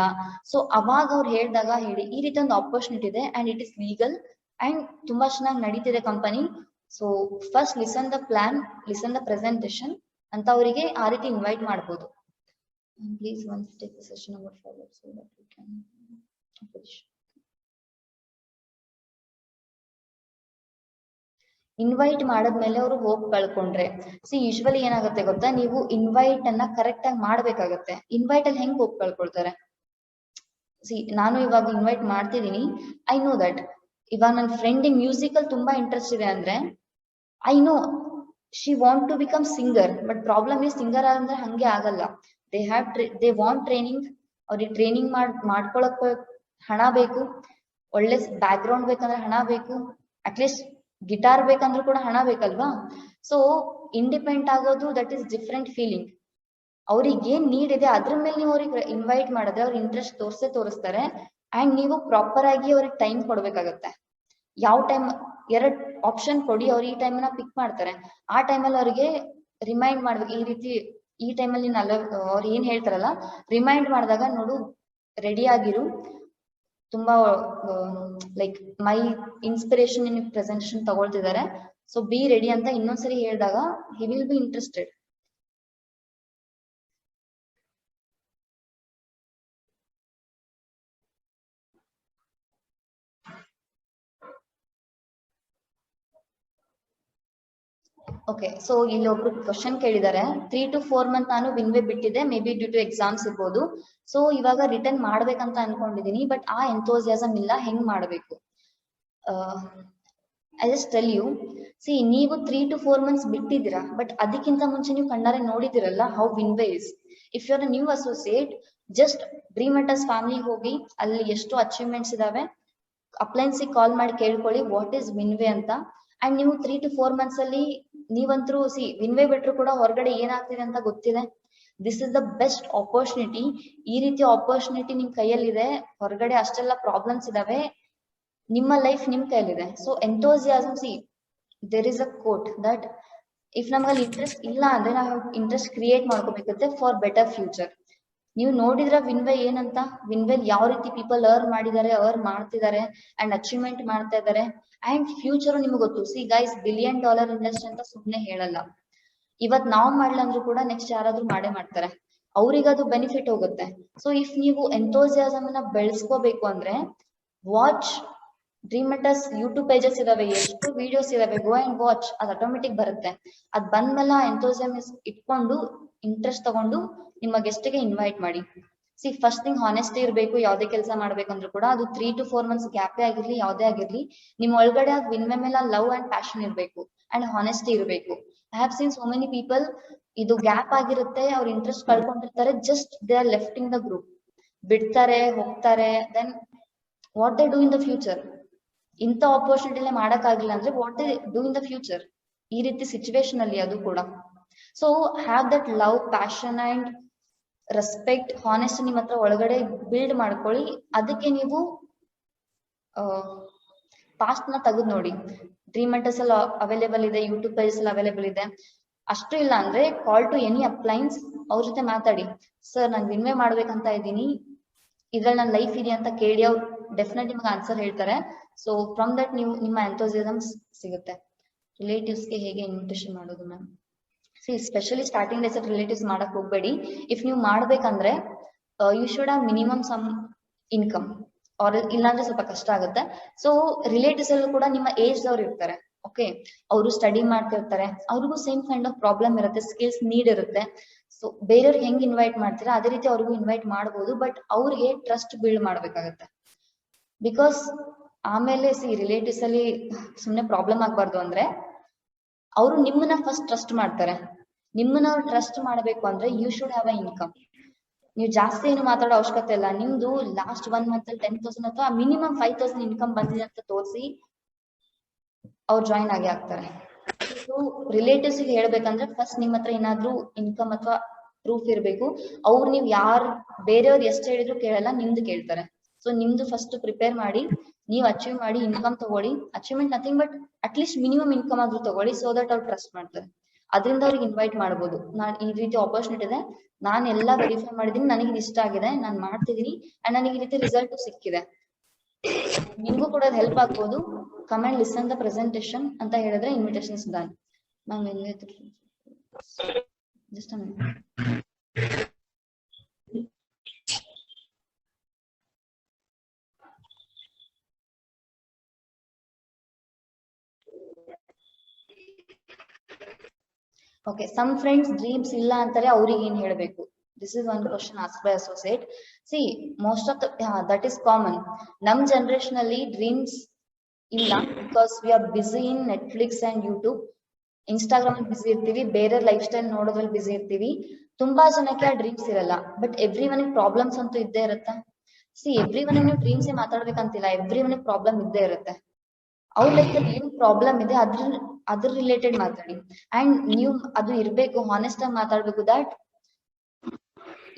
ಸೊ ಅವಾಗ ಅವ್ರು ಹೇಳಿದಾಗ ಹೇಳಿ, ಈ ರೀತಿ ಒಂದು ಆಪರ್ಚುನಿಟಿ ಇದೆ and it is legal and ತುಂಬಾ ಚೆನ್ನಾಗಿ ನಡೀತಿದೆ company. So first listen the plan, listen the presentation ಅಂತ ಅವರಿಗೆ ಆ ರೀತಿ ಇನ್ವೈಟ್ ಮಾಡ್ಬೋದು. Please once take the session about forward so that we can invite ಮಾಡದ್ಮೇಲೆ ಅವರು ಹೋಗಿ ಕಳ್ಕೊಂಡ್ರೆ, ಸಿ ಯೂಶುವಲಿ ಏನಾಗುತ್ತೆ ಗೊತ್ತಾ, ನೀವು ಇನ್ವೈಟ್ ಅನ್ನ ಕರೆಕ್ಟ್ ಆಗಿ ಮಾಡ್ಬೇಕಾಗತ್ತೆ. ಇನ್ವೈಟ್ ಅಲ್ಲಿ ಹೆಂಗ್ ಹೋಗಿ ಕಳ್ಕೊಳ್ತಾರೆ? ಸಿ ನಾನು ಇವಾಗ ಇನ್ವೈಟ್ ಮಾಡ್ತಿದೀನಿ, ಐ ನೋ ದಟ್ ಇವಾಗ ನನ್ನ ಫ್ರೆಂಡ್ ಮ್ಯೂಸಿಕ್ ಅಲ್ಲಿ ತುಂಬಾ ಇಂಟ್ರೆಸ್ಟ್ ಇದೆ ಅಂದ್ರೆ I know she want to become singer. But problem ಈ ಸಿಂಗರ್ ಅಂದ್ರೆ ಹಂಗೆ ಆಗಲ್ಲ. They want training. ಅವ್ರಿಗೆ ಟ್ರೈನಿಂಗ್ ಮಾಡ್ಕೊಳಕ್ ಹಣ ಬೇಕು, ಒಳ್ಳೆ ಬ್ಯಾಕ್ ಗ್ರೌಂಡ್ ಬೇಕಂದ್ರೆ ಹಣ ಬೇಕು, ಅಟ್ಲೀಸ್ಟ್ ಗಿಟಾರ್ ಬೇಕಂದ್ರೂ ಕೂಡ ಹಣ ಬೇಕಲ್ವಾ? ಸೊ ಇಂಡಿಪೆಂಡೆಂಟ್ ಆಗೋದು ದಟ್ ಈಸ್ ಡಿಫ್ರೆಂಟ್ ಫೀಲಿಂಗ್. ಅವ್ರಿಗೆ ಏನ್ ನೀಡ್ ಇದೆ ಅದ್ರ ಮೇಲೆ ನೀವು ಅವ್ರಿಗೆ ಇನ್ವೈಟ್ ಮಾಡಿದ್ರೆ ಅವ್ರ ಇಂಟ್ರೆಸ್ಟ್ ತೋರಿಸ್ತಾರೆ. ಅಂಡ್ ನೀವು ಪ್ರಾಪರ್ ಆಗಿ ಅವ್ರಿಗೆ ಟೈಮ್ ಕೊಡ್ಬೇಕಾಗತ್ತೆ. ಯಾವ ಟೈಮ್, ಎರಡ್ ಆಪ್ಷನ್ ಕೊಡಿ, ಅವ್ರು ಈ ಟೈಮ್ ನ ಪಿಕ್ ಮಾಡ್ತಾರೆ. ಆ ಟೈಮಲ್ಲಿ ಅವ್ರಿಗೆ ರಿಮೈಂಡ್ ಮಾಡ್ಬೇಕು, ಈ ರೀತಿ ಈ ಟೈಮಲ್ಲಿ ಅವ್ರು ಏನ್ ಹೇಳ್ತಾರಲ್ಲ ರಿಮೈಂಡ್ ಮಾಡಿದಾಗ, ನೋಡು ರೆಡಿ ಆಗಿರು, ತುಂಬಾ like my inspiration in presentation ತಗೊಳ್ತಿದ್ದಾರೆ, ಸೊ ಬಿ ರೆಡಿ ಅಂತ ಇನ್ನೊಂದ್ಸರಿ ಹೇಳಿದಾಗ he will be interested. Okay, so ಇಲ್ಲಿ ಒಬ್ರು ಕ್ವಶನ್ ಕೇಳಿದ್ದಾರೆ, 3 to 4 months ನಾನು ವಿನ್ವೇ ಬಿಟ್ಟಿದ್ದೆ, may be due to exams ಇರ್ಬೋದು. ಸೊ ಇವಾಗ ರಿಟರ್ನ್ ಮಾಡ್ಬೇಕಂತ ಅನ್ಕೊಂಡಿದೀನಿ, ಬಟ್ ಆ ಎಂಥೋಸಿಯಾಸಮ್ ಇಲ್ಲ, ಹೆಂಗ್ ಮಾಡ್ಬೇಕು? I just tell you, see ನೀವು 3 to 4 months ಬಿಟ್ಟಿದ್ದೀರಾ, ಬಟ್ ಅದಕ್ಕಿಂತ ಮುಂಚೆ ನೀವು ಕಣ್ಣಾರೆ ನೋಡಿದಿರಲ್ಲ how Winway is. If you are a new associate, just ಬ್ರೀಮೆಟಸ್ ಫ್ಯಾಮಿಲಿ ಹೋಗಿ ಅಲ್ಲಿ ಎಷ್ಟು ಅಚೀವ್ಮೆಂಟ್ಸ್ ಇದಾವೆ ಅಪ್ಲೈನ್ಸಿಗೆ ಕಾಲ್ ಮಾಡಿ ಕೇಳ್ಕೊಳ್ಳಿ ವಾಟ್ ಈಸ್ ವಿನ್ವೇ ಅಂತ. ಅಂಡ್ ನೀವು 3 to 4 months ಅಲ್ಲಿ ನೀವಂತರೂ ಸಿ ವಿನ್ವೇ ಬಿಟ್ರು ಕೂಡ ಹೊರಗಡೆ ಏನಾಗ್ತಿದೆ ಅಂತ ಗೊತ್ತಿದೆ. This is the best opportunity. ಈ ರೀತಿ ಆಪರ್ಚುನಿಟಿ ನಿಮ್ ಕೈಯಲ್ಲಿದೆ. ಹೊರಗಡೆ ಅಷ್ಟೆಲ್ಲ ಪ್ರಾಬ್ಲಮ್ಸ್ ಇದಾವೆ, ನಿಮ್ಮ ಲೈಫ್ ನಿಮ್ ಕೈಯಲ್ಲಿದೆ. So enthusiasm, see there is a quote that if ನಮ್ಗಲ್ಲಿ ಇಂಟ್ರೆಸ್ಟ್ ಇಲ್ಲ ಅಂದ್ರೆ ನಾವು ಇಂಟ್ರೆಸ್ಟ್ ಕ್ರಿಯೇಟ್ ಮಾಡ್ಕೋಬೇಕಂತೆ ಫಾರ್ ಬೆಟರ್ ಫ್ಯೂಚರ್. ನೀವು ನೋಡಿದ್ರ ವಿನ್ವೇ ಏನಂತ, ವಿನ್ವೇಲ್ ಯಾವ ರೀತಿ ಪೀಪಲ್ ಅರ್ನ್ ಮಾಡ್ತಿದ್ದಾರೆ ಅಂಡ್ ಅಚೀವ್ಮೆಂಟ್ ಮಾಡ್ತಾ ಇದ್ದಾರೆ. ಅಂಡ್ ಫ್ಯೂಚರ್ ನಿಮ್ಗೆ ಗೊತ್ತು. ಸಿ ಗೈಸ್, $1 billion ಇಂಡಸ್ಟ್ರಿ ಅಂತ ಸುಮ್ನೆ ಹೇಳಲ್ಲ. ಇವತ್ ನಾವ್ ಮಾಡ್ಲಂದ್ರು ಕೂಡ ನೆಕ್ಸ್ಟ್ ಯಾರಾದ್ರೂ ಮಾಡೇ ಮಾಡ್ತಾರೆ. ಅವ್ರಿಗೆ ಅದು ಬೆನಿಫಿಟ್ ಹೋಗುತ್ತೆ. ಸೊ ಇಫ್ ನೀವು ಎಂಥೋಸಿಯಾಸಮ್ ನ ಬೆಳೆಸ್ಕೋಬೇಕು ಅಂದ್ರೆ watch dream mentors YouTube pages ಇದಾವೆ, ಎಷ್ಟು ವಿಡಿಯೋಸ್ ಇದಾವೆ, ಗೋ ಅಂಡ್ ವಾಚ್, ಅದು ಆಟೋಮೆಟಿಕ್ ಬರುತ್ತೆ. ಅದ್ ಬಂದ್ಮೇಲೆ ಎಂಥೋಸಿಯಮ್ ಇಟ್ಕೊಂಡು ಇಂಟ್ರೆಸ್ಟ್ ತಗೊಂಡು ನಿಮ್ಮ ಗೆಸ್ಟ್ಗೆ ಇನ್ವೈಟ್ ಮಾಡಿ. ಸಿ ಫಸ್ಟ್ ಥಿಂಗ್ ಹಾನೆಸ್ಟಿ ಇರಬೇಕು. ಯಾವ್ದೇ ಕೆಲಸ ಮಾಡ್ಬೇಕಂದ್ರೂ ಕೂಡ ಅದು 3 to 4 months ಗ್ಯಾಪೇ ಆಗಿರ್ಲಿ, ಯಾವ್ದೇ ಆಗಿರ್ಲಿ, ನಿಮ್ ಒಳಗಡೆ ಅದು ವಿನ್ಮೆ ಮೇಲೆ ಲವ್ ಅಂಡ್ ಪ್ಯಾಷನ್ ಇರಬೇಕು ಅಂಡ್ ಹಾನೆಸ್ಟಿ ಇರಬೇಕು. I have seen so many people, ಇದು ಗ್ಯಾಪ್ ಆಗಿರುತ್ತೆ, ಅವ್ರ ಇಂಟ್ರೆಸ್ಟ್ ಕಳ್ಕೊಂಡಿರ್ತಾರೆ, just they are lefting the group, ಬಿಡ್ತಾರೆ, ಹೋಗ್ತಾರೆ. Then what they do in the future? ಇಂಥ ಆಪರ್ಚುನಿಟಿನೇ ಮಾಡಕ್ ಆಗಿಲ್ಲ ಅಂದ್ರೆ what they do in the future? ಈ ರೀತಿ ಸಿಚುವೇಶನ್ ಅಲ್ಲಿ ಅದು ಕೂಡ. So have that love, passion and respect, honest ನಿಮ್ಮ ಹತ್ರ ಒಳಗಡೆ ಬಿಲ್ಡ್ ಮಾಡ್ಕೊಳ್ಳಿ. ಅದಕ್ಕೆ ನೀವು ಪಾಸ್ಟ್ ನ ತೆಗೆದು ನೋಡಿ. ಡ್ರೀಮ್ ಮೆಂಟರ್ಸ್ ಅಲ್ಲಿ ಅವೈಲೇಬಲ್ ಇದೆ, ಯೂಟ್ಯೂಬ್ ಪೇಜಸ್ ಅಲ್ಲಿ ಅವೈಲೇಬಲ್ ಇದೆ. ಅಷ್ಟು ಇಲ್ಲ ಅಂದ್ರೆ ಕಾಲ್ ಟು ಎನಿ ಅಪ್ಲೈನ್ಸ್, ಅವ್ರ ಜೊತೆ ಮಾತಾಡಿ. ಸರ್ ನಾನು ವಿನ್ವೇ ಮಾಡ್ಬೇಕಂತ ಇದ್ದೀನಿ, ಇದ್ರಲ್ಲಿ ನನ್ನ ಲೈಫ್ ಇದೆ ಅಂತ ಕೇಳಿ, ಅವ್ರು ಡೆಫಿನೆಟ್ ನಿಮ್ಗೆ ಆನ್ಸರ್ ಹೇಳ್ತಾರೆ. ಸೊ ಫ್ರಮ್ ದಟ್ ನೀವು ನಿಮ್ಮ ಎಂಥೋಸಿಯಾಸಮ್ ಸಿಗುತ್ತೆ. ರಿಲೇಟಿವ್ಸ್ಗೆ ಹೇಗೆ ಇನ್ವಿಟೇಷನ್ ಮಾಡೋದು ma'am? See specially starting days relatives ಮಾಡಕ್ ಹೋಗ್ಬೇಡಿ. ಇಫ್ ನೀವು ಮಾಡ್ಬೇಕಂದ್ರೆ you should have minimum some income, or ಇಲ್ಲಾಂದ್ರೆ ಸ್ವಲ್ಪ ಕಷ್ಟ ಆಗುತ್ತೆ. ಸೊ ರಿಲೇಟಿವ್ಸ್ ಅಲ್ಲೂ ಕೂಡ ನಿಮ್ಮ ಏಜ್ ಅವ್ರು ಇರ್ತಾರೆ. ಓಕೆ, ಅವರು ಸ್ಟಡಿ ಮಾಡ್ತಿರ್ತಾರೆ, ಅವ್ರಿಗೂ ಸೇಮ್ ಕೈಂಡ್ ಆಫ್ ಪ್ರಾಬ್ಲಮ್ ಇರುತ್ತೆ, ಸ್ಕಿಲ್ಸ್ ನೀಡ್ ಇರುತ್ತೆ. ಸೊ ಬೇರೆಯವ್ರಿಗೆ ಹೆಂಗ್ ಇನ್ವೈಟ್ ಮಾಡ್ತೀರಾ ಅದೇ ರೀತಿ ಅವ್ರಿಗೂ ಇನ್ವೈಟ್ ಮಾಡ್ಬೋದು, ಬಟ್ ಅವ್ರಿಗೆ ಟ್ರಸ್ಟ್ ಬಿಲ್ಡ್ ಮಾಡ್ಬೇಕಾಗತ್ತೆ. ಬಿಕಾಸ್ ಆಮೇಲೆ ಸಿ ರಿಲೇಟಿವ್ಸ್ ಅಲ್ಲಿ ಸುಮ್ನೆ ಪ್ರಾಬ್ಲಮ್ ಆಗ್ಬಾರ್ದು ಅಂದ್ರೆ ಅವರು ನಿಮ್ಮನ್ನ ಫಸ್ಟ್ ಟ್ರಸ್ಟ್ ಮಾಡ್ತಾರೆ. ನಿಮ್ಮನ್ನ ಅವ್ರು ಟ್ರಸ್ಟ್ ಮಾಡ್ಬೇಕು ಅಂದ್ರೆ you should have a income. ನೀವು ಜಾಸ್ತಿ ಏನು ಮಾತಾಡೋ ಅವಶ್ಯಕತೆ ಇಲ್ಲ. ನಿಮ್ದು ಲಾಸ್ಟ್ 1 month ಅಲ್ಲಿ 10,000 ಅಥವಾ ಮಿನಿಮಮ್ 5,000 ಇನ್ಕಮ್ ಬಂದಿದೆ ಅಂತ ತೋರಿಸಿ ಅವ್ರು ಜಾಯಿನ್ ಆಗಿ ಆಗ್ತಾರೆ. ಸೊ ರಿಲೇಟಿವ್ಸ್ ಹೇಳ್ಬೇಕಂದ್ರೆ ಫಸ್ಟ್ ನಿಮ್ಮ ಹತ್ರ ಏನಾದ್ರೂ ಇನ್ಕಮ್ ಅಥವಾ ಪ್ರೂಫ್ ಇರಬೇಕು. ಅವ್ರು ನೀವು ಬೇರೆಯವ್ರು ಎಷ್ಟು ಹೇಳಿದ್ರು ಕೇಳಲ್ಲ, ನಿಮ್ದು ಕೇಳ್ತಾರೆ. ಸೊ ನಿಮ್ದು ಫಸ್ಟ್ ಪ್ರಿಪೇರ್ ಮಾಡಿ, ನೀವು ಅಚೀವ್ ಮಾಡಿ, ಇನ್ಕಮ್ ತಗೊಳ್ಳಿ. Achievement nothing but at least minimum income ಆದ್ರೂ ತಗೊಳ್ಳಿ, ಸೊ ದಟ್ ಅವ್ರು ಟ್ರಸ್ಟ್ ಮಾಡ್ತಾರೆ. ಅದರಿಂದ ಅವ್ರಿಗೆ ಇನ್ವೈಟ್ ಮಾಡ್ಬೋದು. ನಾನ್ ಈ ರೀತಿ ಆಪರ್ಚುನಿಟಿ ಇದೆ, ನಾನು ಎಲ್ಲ ವೆರಿಫೈ ಮಾಡಿದೀನಿ, ನನಗೆ ಇಷ್ಟ ಆಗಿದೆ, ನಾನು ಮಾಡ್ತಿದೀನಿ ಅಂಡ್ ನನಗೆ ಈ ರೀತಿ ರಿಸಲ್ಟ್ ಸಿಕ್ಕಿದೆ, ನಿಮಗೂ ಕೂಡ ಹೆಲ್ಪ್ ಆಗ್ಬೋದು. Come and listen the presentation ಅಂತ ಹೇಳಿದ್ರೆ invitations done. Ma'am just okay, some friends dreams ಇಲ್ಲ ಅಂತಾರೆ, ಅವ್ರಿಗೆ ಏನ್ ಹೇಳ್ಬೇಕು? This is one question asked by associate. See most of that is common. ನಮ್ ಜನರೇಷನ್ ಅಲ್ಲಿ ಡ್ರೀಮ್ಸ್ ಇಲ್ಲ, because we are busy in Netflix and YouTube, Instagram ಅಲ್ಲಿ busy ಇರ್ತೀವಿ, ಬೇರೆ ಲೈಫ್ ಸ್ಟೈಲ್ ನೋಡೋದ್ರಲ್ಲಿ ಬಿಸಿ ಇರ್ತೀವಿ. ತುಂಬಾ ಜನಕ್ಕೆ ಆ ಡ್ರೀಮ್ಸ್ ಇರಲ್ಲ, ಬಟ್ ಎವ್ರಿ ಒನ್ ಪ್ರಾಬ್ಲಮ್ಸ್ ಅಂತೂ ಇದ್ದೇ ಇರುತ್ತೆ. ಸಿ ಎವ್ರಿ ಒನ್ ನೀವು ಡ್ರೀಮ್ಸ್ ಮಾತಾಡ್ಬೇಕಂತಿಲ್ಲ, ಎವ್ರಿ ಒನ್ ಪ್ರಾಬ್ಲಮ್ ಇದ್ದೇ ಇರುತ್ತೆ. ಅವ್ರ ಲೈಫ್ ಅಲ್ಲಿ ಏನ್ ಪ್ರಾಬ್ಲಮ್ ಇದೆ ಅದ್ರ ರಿಲೇಟೆಡ್ ಮಾತಾಡಿ. ಅಂಡ್ ನೀವು ಅದು ಇರ್ಬೇಕು, ಹಾನೆಸ್ಟ್ ಆಗಿ ಮಾತಾಡ್ಬೇಕು, ದಟ್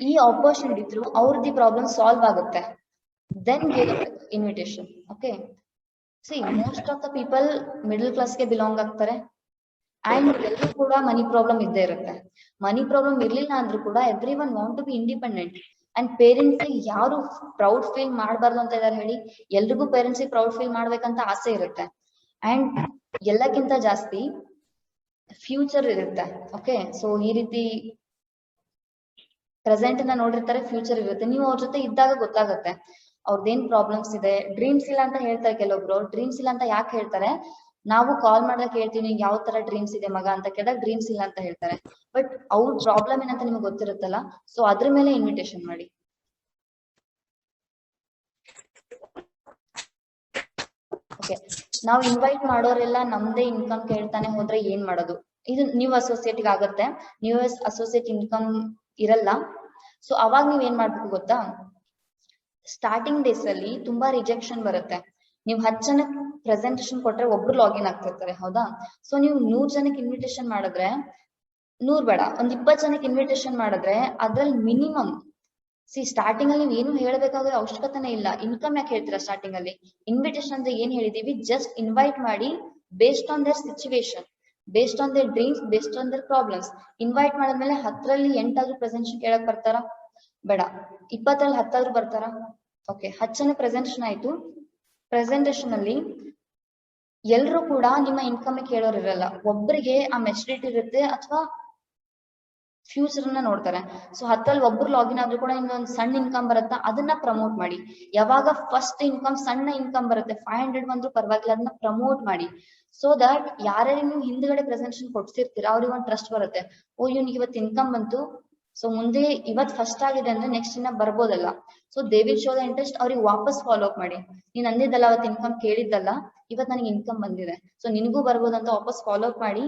ಈ ಆಪರ್ಚುನಿಟಿ ಇದ್ರು ಅವ್ರದ್ದು ಪ್ರಾಬ್ಲಮ್ ಸಾಲ್ವ್ ಆಗುತ್ತೆ. Then give invitation. Okay, see most of the people middle ಕ್ಲಾಸ್ಗೆ ಬಿಲಾಂಗ್ ಆಗ್ತಾರೆ. ಅಂಡ್ ಎಲ್ಲರೂ ಕೂಡ ಮನಿ ಪ್ರಾಬ್ಲಮ್ ಇದ್ದೇ ಇರುತ್ತೆ. ಮನಿ ಪ್ರಾಬ್ಲಮ್ ಇರ್ಲಿಲ್ಲ ಅಂದ್ರೂ ಕೂಡ every one want to be independent. And parents ಯಾರು ಪ್ರೌಡ್ ಫೀಲ್ ಮಾಡಬಾರ್ದು ಅಂತ ಇದಾರೆ ಹೇಳಿ? ಎಲ್ರಿಗೂ ಪೇರೆಂಟ್ಸ್ ಪ್ರೌಡ್ ಫೀಲ್ ಮಾಡ್ಬೇಕಂತ ಆಸೆ ಇರುತ್ತೆ. ಅಂಡ್ ಎಲ್ಲಕ್ಕಿಂತ ಜಾಸ್ತಿ ಫ್ಯೂಚರ್ ಇರುತ್ತೆ. ಓಕೆ, ಸೊ ಈ ರೀತಿ ಪ್ರೆಸೆಂಟ್ ನ ನೋಡಿರ್ತಾರೆ, ಫ್ಯೂಚರ್ ಇರುತ್ತೆ. ನೀವು ಅವ್ರ ಜೊತೆ ಇದ್ದಾಗ ಗೊತ್ತಾಗುತ್ತೆ ಅವ್ರದ್ದೇನ್ ಪ್ರಾಬ್ಲಮ್ಸ್ ಇದೆ. ಡ್ರೀಮ್ಸ್ ಇಲ್ಲ ಅಂತ ಹೇಳ್ತಾರೆ ಕೆಲವೊಬ್ರು. ಡ್ರೀಮ್ಸ್ ಇಲ್ಲ ಅಂತ ಯಾಕೆ ಹೇಳ್ತಾರೆ? ನಾವು ಕಾಲ್ ಮಾಡಿದಾಗ ಕೇಳ್ತೀವಿ ಯಾವ ತರ ಡ್ರೀಮ್ಸ್ ಇದೆ ಮಗ ಅಂತ ಕೇಳಿದಾಗ ಡ್ರೀಮ್ಸ್ ಇಲ್ಲ ಅಂತ ಹೇಳ್ತಾರೆ. ಬಟ್ ಅವ್ರ ಪ್ರಾಬ್ಲಮ್ ಏನಂತ ನಿಮ್ಗೆ ಗೊತ್ತಿರುತ್ತಲ್ಲ, ಸೊ ಅದ್ರ ಮೇಲೆ ಇನ್ವಿಟೇಷನ್ ಮಾಡಿ. ಓಕೆ, ನಾವು ಇನ್ವೈಟ್ ಮಾಡೋರೆಲ್ಲ ನಮ್ದೇ ಇನ್ಕಮ್ ಕೇಳ್ತಾನೆ ಹೋದ್ರೆ ಏನ್ ಮಾಡೋದು? ಇದು ನ್ಯೂ ಅಸೋಸಿಯೇಟ್ ಆಗುತ್ತೆ. ನ್ಯೂ ಅಸೋಸಿಯೇಟ್ ಇನ್ಕಮ್ ಇರಲ್ಲ. ಸೊ ಅವಾಗ ನೀವ್ ಏನ್ ಮಾಡ್ಬೇಕು ಗೊತ್ತಾ? ಸ್ಟಾರ್ಟಿಂಗ್ ಡೇಸ್ ಅಲ್ಲಿ ತುಂಬಾ ರಿಜೆಕ್ಷನ್ ಬರುತ್ತೆ. ನೀವು 10 ಜನಕ್ಕೆ ಪ್ರೆಸೆಂಟೇಶನ್ ಕೊಟ್ರೆ ಒಬ್ರು ಲಾಗಿನ್ ಆಗ್ತಿರ್ತಾರೆ, ಹೌದಾ? ಸೊ ನೀವು 100 ಜನಕ್ಕೆ ಇನ್ವಿಟೇಷನ್ ಮಾಡಿದ್ರೆ, 100 ಬೇಡ, ಒಂದ್ 20 ಜನಕ್ಕೆ ಇನ್ವಿಟೇಷನ್ ಮಾಡಿದ್ರೆ ಅದ್ರಲ್ಲಿ ಮಿನಿಮಮ್ ಸ್ಟಾರ್ಟಿಂಗ್ ಅಲ್ಲಿ ನೀವು ಏನು ಹೇಳ್ಬೇಕಾದ್ರೆ ಅವಶ್ಯಕತೆನೇ ಇಲ್ಲ. ಇನ್ಕಮ್ ಯಾಕೆ ಹೇಳ್ತೀರಾ ಸ್ಟಾರ್ಟಿಂಗ್ ಅಲ್ಲಿ? ಇನ್ವಿಟೇಷನ್ ಅಂದ್ರೆ ಏನ್ ಹೇಳಿದೀವಿ? ಜಸ್ಟ್ ಇನ್ವೈಟ್ ಮಾಡಿ, based on there situation, based on their dreams, based on there problems. Invite ಮಾಡಿದ್ಮೇಲೆ 10ರಲ್ಲಿ 8 ಪ್ರೆಸೆಂಟೇಶನ್ ಕೇಳಕ್ ಬರ್ತಾರಾ? ಬೇಡ. 20ರಲ್ಲಿ 10 ಬರ್ತಾರ? ಓಕೆ, 10 ಜನ ಪ್ರೆಸೆಂಟೇಶನ್ ಆಯ್ತು. ಪ್ರೆಸೆಂಟೇಶನ್ ಅಲ್ಲಿ ಎಲ್ರು ಕೂಡ ನಿಮ್ಮ ಇನ್ಕಮ್ ಕೇಳೋರ್ ಇರಲ್ಲ. ಒಬ್ಬರಿಗೆ ಆ ಮೆಚುರಿಟಿ ಇರುತ್ತೆ, ಅಥವಾ ಫ್ಯೂಚರ್ ನ ನೋಡ್ತಾರೆ. ಸೊ 10ರಲ್ಲಿ ಒಬ್ರು ಲಾಗಿನ್ ಆದ್ರೂ ಕೂಡ ನಿಮ್ಗೆ ಒಂದು ಸಣ್ಣ ಇನ್ಕಮ್ ಬರುತ್ತಾ, ಅದನ್ನ ಪ್ರಮೋಟ್ ಮಾಡಿ. ಯಾವಾಗ ಫಸ್ಟ್ ಇನ್ಕಮ್ ಸಣ್ಣ ಇನ್ಕಮ್ ಬರುತ್ತೆ, 500 ಬಂದ್ರು ಪರವಾಗಿಲ್ಲ, ಅದನ್ನ ಪ್ರಮೋಟ್ ಮಾಡಿ. ಸೊ ದಟ್ ಯಾರ್ಯಾರು ನೀವು ಹಿಂದ್ಗಡೆ ಪ್ರೆಸೆಂಟೇಷನ್ ಕೊಡ್ಸಿರ್ತೀರಾ ಅವ್ರಿಗೆ ಒಂದು ಟ್ರಸ್ಟ್ ಬರುತ್ತೆ. ಓ ಇವ್ನಿಗೆ ಇವತ್ತು ಇನ್ಕಮ್ ಬಂತು, ಸೊ ಮುಂದೆ ಇವತ್ ಫಸ್ಟ್ ಆಗಿದೆ ಅಂದ್ರೆ ನೆಕ್ಸ್ಟ್ ಇನ್ನ ಬರ್ಬೋದಲ್ಲ. So they will show the interest, ಅವ್ರಿಗೆ ವಾಪಸ್ ಫಾಲೋ ಅಪ್ ಮಾಡಿ. ನೀನ್ ಅಂದಿದ್ದಲ್ಲ ಅವತ್ತು ಇನ್ಕಮ್ ಕೇಳಿದ್ದಲ್ಲ, ಇವತ್ ನನಗೆ ಇನ್ಕಮ್ ಬಂದಿದೆ, ಸೊ ನಿನಗೂ ಬರ್ಬೋದಂತ ವಾಪಸ್ ಫಾಲೋ ಅಪ್ ಮಾಡಿ.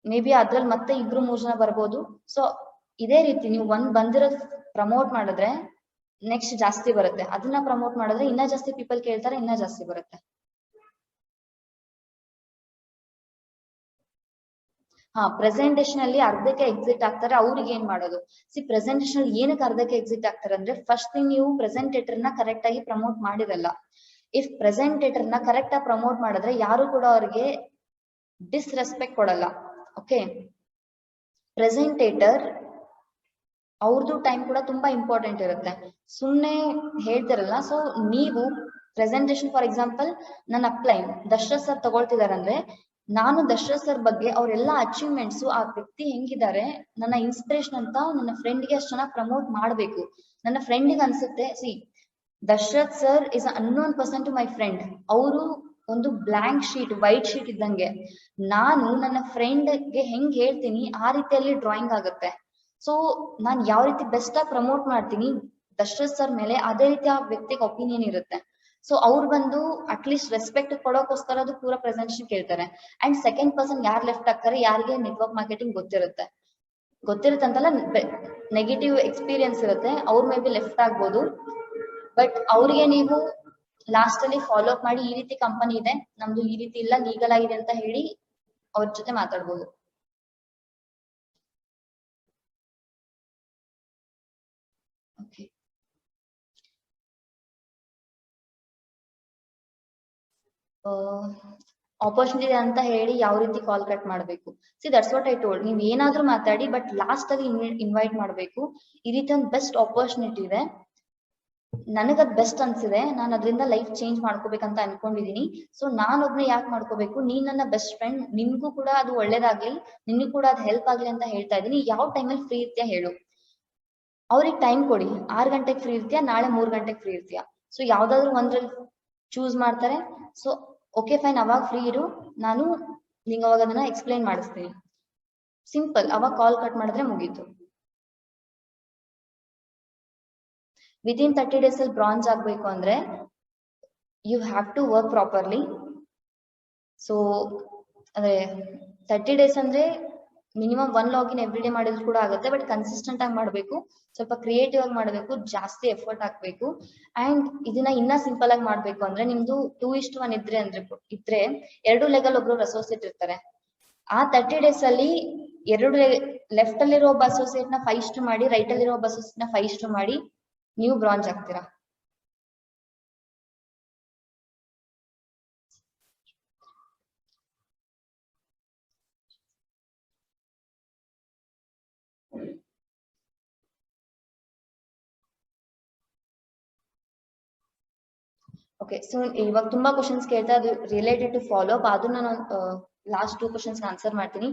ಮೇ ಬಿ ಅದ್ರಲ್ಲಿ ಮತ್ತೆ 2-3 ಜನ ಬರ್ಬೋದು. ಸೊ ಇದೇ ರೀತಿ ನೀವು ಒಂದ್ ಬಂದಿರೋದ್ ಪ್ರಮೋಟ್ ಮಾಡಿದ್ರೆ ನೆಕ್ಸ್ಟ್ ಜಾಸ್ತಿ ಬರುತ್ತೆ, ಅದನ್ನ ಪ್ರಮೋಟ್ ಮಾಡಿದ್ರೆ ಇನ್ನ ಜಾಸ್ತಿ ಪೀಪಲ್ ಕೇಳ್ತಾರೆ, ಇನ್ನ ಜಾಸ್ತಿ ಬರುತ್ತೆ. ಪ್ರೆಸೆಂಟೇಷನ್ ಅಲ್ಲಿ ಅರ್ಧಕ್ಕೆ ಎಕ್ಸಿಟ್ ಆಗ್ತಾರೆ, ಅವ್ರಿಗೆ ಏನ್ ಮಾಡೋದು? ಪ್ರೆಸೆಂಟೇಷನ್ ಅಲ್ಲಿ ಏನಕ್ಕೆ ಅರ್ಧಕ್ಕೆ ಎಕ್ಸಿಟ್ ಆಗ್ತಾರೆ ಅಂದ್ರೆ, ಫಸ್ಟ್ ಥಿಂಗ್ ನೀವು ಪ್ರೆಸೆಂಟೇಟರ್ ನ ಕರೆಕ್ಟ್ ಆಗಿ ಪ್ರಮೋಟ್ ಮಾಡಿರಲ್ಲ. ಇಫ್ ಪ್ರೆಸೆಂಟೇಟರ್ ನ ಕರೆಕ್ಟ್ ಆಗಿ ಪ್ರಮೋಟ್ ಮಾಡಿದ್ರೆ ಯಾರು ಕೂಡ ಅವ್ರಿಗೆ ಡಿಸ್ರೆಸ್ಪೆಕ್ಟ್ ಕೊಡಲ್ಲ. ಓಕೆ, ಪ್ರೆಸೆಂಟೇಟರ್ ಅವ್ರದ್ದು ಟೈಮ್ ಕೂಡ ತುಂಬಾ ಇಂಪಾರ್ಟೆಂಟ್ ಇರುತ್ತೆ, ಸುಮ್ನೆ ಹೇಳ್ತಿರಲ್ಲ. ಸೊ ನೀವು ಪ್ರೆಸೆಂಟೇಷನ್, ಫಾರ್ ಎಕ್ಸಾಂಪಲ್ ನನ್ನ ಅಪ್ಲೈನ್ ದಶರಥ್ ಸರ್ ತಗೊಳ್ತಿದಾರೆ ಅಂದ್ರೆ, ನಾನು ದಶರಥ್ ಸರ್ ಬಗ್ಗೆ ಅವರೆಲ್ಲ ಅಚೀವ್ಮೆಂಟ್ಸ್, ಆ ವ್ಯಕ್ತಿ ಹೆಂಗಿದ್ದಾರೆ, ನನ್ನ ಇನ್ಸ್ಪಿರೇಷನ್ ಅಂತ ನನ್ನ ಫ್ರೆಂಡ್ಗೆ ಅಷ್ಟು ಚೆನ್ನಾಗಿ ಪ್ರಮೋಟ್ ಮಾಡ್ಬೇಕು. ನನ್ನ ಫ್ರೆಂಡ್ಗೆ ಅನ್ಸುತ್ತೆ, Dasharath sir is unknown person to my friend. ಅವರು ಒಂದು ಬ್ಲಾಂಕ್ ಶೀಟ್, ವೈಟ್ ಶೀಟ್ ಇದ್ದಂಗೆ. ನಾನು ನನ್ನ ಫ್ರೆಂಡ್ಗೆ ಹೆಂಗ್ ಹೇಳ್ತೀನಿ ಆ ರೀತಿಯಲ್ಲಿ ಡ್ರಾಯಿಂಗ್ ಆಗುತ್ತೆ. ಸೊ ನಾನ್ ಯಾವ ರೀತಿ ಬೆಸ್ಟ್ ಆಗಿ ಪ್ರಮೋಟ್ ಮಾಡ್ತೀನಿ ದಶರಥ್ ಸರ್ ಮೇಲೆ, ಅದೇ ರೀತಿ ಆ ವ್ಯಕ್ತಿಗೆ ಒಪಿನಿಯನ್ ಇರುತ್ತೆ. ಸೊ ಅವ್ರು ಬಂದು ಅಟ್ಲೀಸ್ಟ್ ರೆಸ್ಪೆಕ್ಟ್ ಕೊಡೋಕೋಸ್ಕರ ಅದು ಪೂರ ಪ್ರೆಸೆಂಟೇಷನ್ ಕೇಳ್ತಾರೆ. ಅಂಡ್ ಸೆಕೆಂಡ್ ಪರ್ಸನ್ ಯಾರು ಲೆಫ್ಟ್ ಆಗ್ತಾರೆ, ಯಾರಿಗೆ ನೆಟ್ವರ್ಕ್ ಮಾರ್ಕೆಟಿಂಗ್ ಗೊತ್ತಿರುತ್ತಂತಲ್ಲ, ನೆಗೆಟಿವ್ ಎಕ್ಸ್ಪೀರಿಯನ್ಸ್ ಇರುತ್ತೆ, ಅವ್ರ ಮೇ ಬಿ ಲೆಫ್ಟ್ ಆಗ್ಬೋದು. ಬಟ್ ಅವ್ರಿಗೆ ನೀವು ಲಾಸ್ಟ್ ಅಲ್ಲಿ ಫಾಲೋ ಅಪ್ ಮಾಡಿ, ಈ ರೀತಿ ಕಂಪನಿ ಇದೆ ನಮ್ದು, ಈ ರೀತಿ ಇಲ್ಲ, ಲೀಗಲ್ ಆಗಿದೆ ಅಂತ ಹೇಳಿ ಅವ್ರ ಜೊತೆ ಮಾತಾಡ್ಬೋದು. ಓಕೆ, ಆಪರ್ಚುನಿಟಿ ಅಂತ ಹೇಳಿ ಯಾವ ರೀತಿ ಕಾಲ್ ಕಟ್ ಮಾಡಬೇಕು? That's what I told. ನೀವ್ ಏನಾದ್ರೂ ಮಾತಾಡಿ, ಬಟ್ ಲಾಸ್ಟ್ ಅಲ್ಲಿ ಇನ್ವೈಟ್ ಮಾಡಬೇಕು. ಈ ರೀತಿ ಒಂದು ಬೆಸ್ಟ್ ಆಪರ್ಚುನಿಟಿ ಇದೆ, ನನಗದ್ ಬೆಸ್ಟ್ ಅನ್ಸಿದೆ, ನಾನು ಅದರಿಂದ ಲೈಫ್ ಚೇಂಜ್ ಮಾಡ್ಕೋಬೇಕಂತ ಅನ್ಕೊಂಡಿದೀನಿ. ಸೊ ನಾನೊಬ್ನೇ ಯಾಕೆ ಮಾಡ್ಕೋಬೇಕು? ನೀನ್ ನನ್ನ ಬೆಸ್ಟ್ ಫ್ರೆಂಡ್, ನಿನ್ಗೂ ಕೂಡ ಅದು ಒಳ್ಳೇದಾಗ್ಲಿ, ನಿನ್ಗೂ ಕೂಡ ಅದು ಹೆಲ್ಪ್ ಆಗ್ಲಿ ಅಂತ ಹೇಳ್ತಾ ಇದೀನಿ. ಯಾವ ಟೈಮಲ್ಲಿ ಫ್ರೀ ಇರ್ತೀಯಾ ಹೇಳು, ಅವ್ರಿಗೆ ಟೈಮ್ ಕೊಡಿ. 6 ಗಂಟೆಗೆ ಫ್ರೀ ಇರ್ತೀಯಾ, ನಾಳೆ 3 ಗಂಟೆಗೆ ಫ್ರೀ ಇರ್ತೀಯಾ? ಸೊ ಯಾವ್ದಾದ್ರು ಒಂದ್ರಲ್ಲಿ ಚೂಸ್ ಮಾಡ್ತಾರೆ. ಸೊ ಓಕೆ ಫೈನ್, ಅವಾಗ ಫ್ರೀ ಇರು, ನಾನು ನಿಂಗೆ ಅವಾಗ ಅದನ್ನ ಎಕ್ಸ್ಪ್ಲೈನ್ ಮಾಡಿಸ್ತೀನಿ. ಸಿಂಪಲ್, ಅವಾಗ ಕಾಲ್ ಕಟ್ ಮಾಡಿದ್ರೆ ಮುಗೀತು. ವಿದಿನ್ 30 days ಅಲ್ಲಿ ಬ್ರಾಂಜ್ ಆಗ್ಬೇಕು ಅಂದ್ರೆ you have to work properly. So ಅಂದ್ರೆ 30 days ಅಂದ್ರೆ ಮಿನಿಮಮ್ 1 ಲಾಗಿನ್ ಎವ್ರಿ ಡೇ ಮಾಡಿದ್ರು ಕೂಡ ಆಗುತ್ತೆ, ಬಟ್ ಕನ್ಸಿಸ್ಟೆಂಟ್ ಆಗಿ ಮಾಡಬೇಕು, ಸ್ವಲ್ಪ ಕ್ರಿಯೇಟಿವ್ ಆಗಿ ಮಾಡಬೇಕು, ಜಾಸ್ತಿ ಎಫರ್ಟ್ ಹಾಕ್ಬೇಕು. ಅಂಡ್ ಇದನ್ನ ಇನ್ನ ಸಿಂಪಲ್ ಆಗಿ ಮಾಡ್ಬೇಕು ಅಂದ್ರೆ, ನಿಮ್ದು 2:1 ಇದ್ರೆ 2 ಲೆಗಲ್ ಒಬ್ರು ಅಸೋಸಿಯೇಟ್ ಇರ್ತಾರೆ. ಆ 30 days ಅಲ್ಲಿ ಲೆಫ್ಟ್ ಅಲ್ಲಿರೋ ಒಬ್ಬ ಅಸೋಸಿಯೇಟ್ ನ 5 ಮಾಡಿ, ರೈಟ್ ಅಲ್ಲಿರೋ ಒಬ್ಬ ಅಸೋಸಿಯೇಟ್ ನ 5 ಮಾಡಿ ನೀವು ಬ್ರಾಂಚ್ ಆಗ್ತೀರಾ. ಓಕೆ, ಸೊ ಇವಾಗ ತುಂಬಾ ಕ್ವಶನ್ಸ್ ಕೇಳ್ತಾ, ಅದು ರಿಲೇಟೆಡ್ ಟು ಫಾಲೋ ಅಪ್, ಅದು ನಾನು ಲಾಸ್ಟ್ 2 ಕ್ವಶನ್ಸ್ ಆನ್ಸರ್ ಮಾಡ್ತೀನಿ.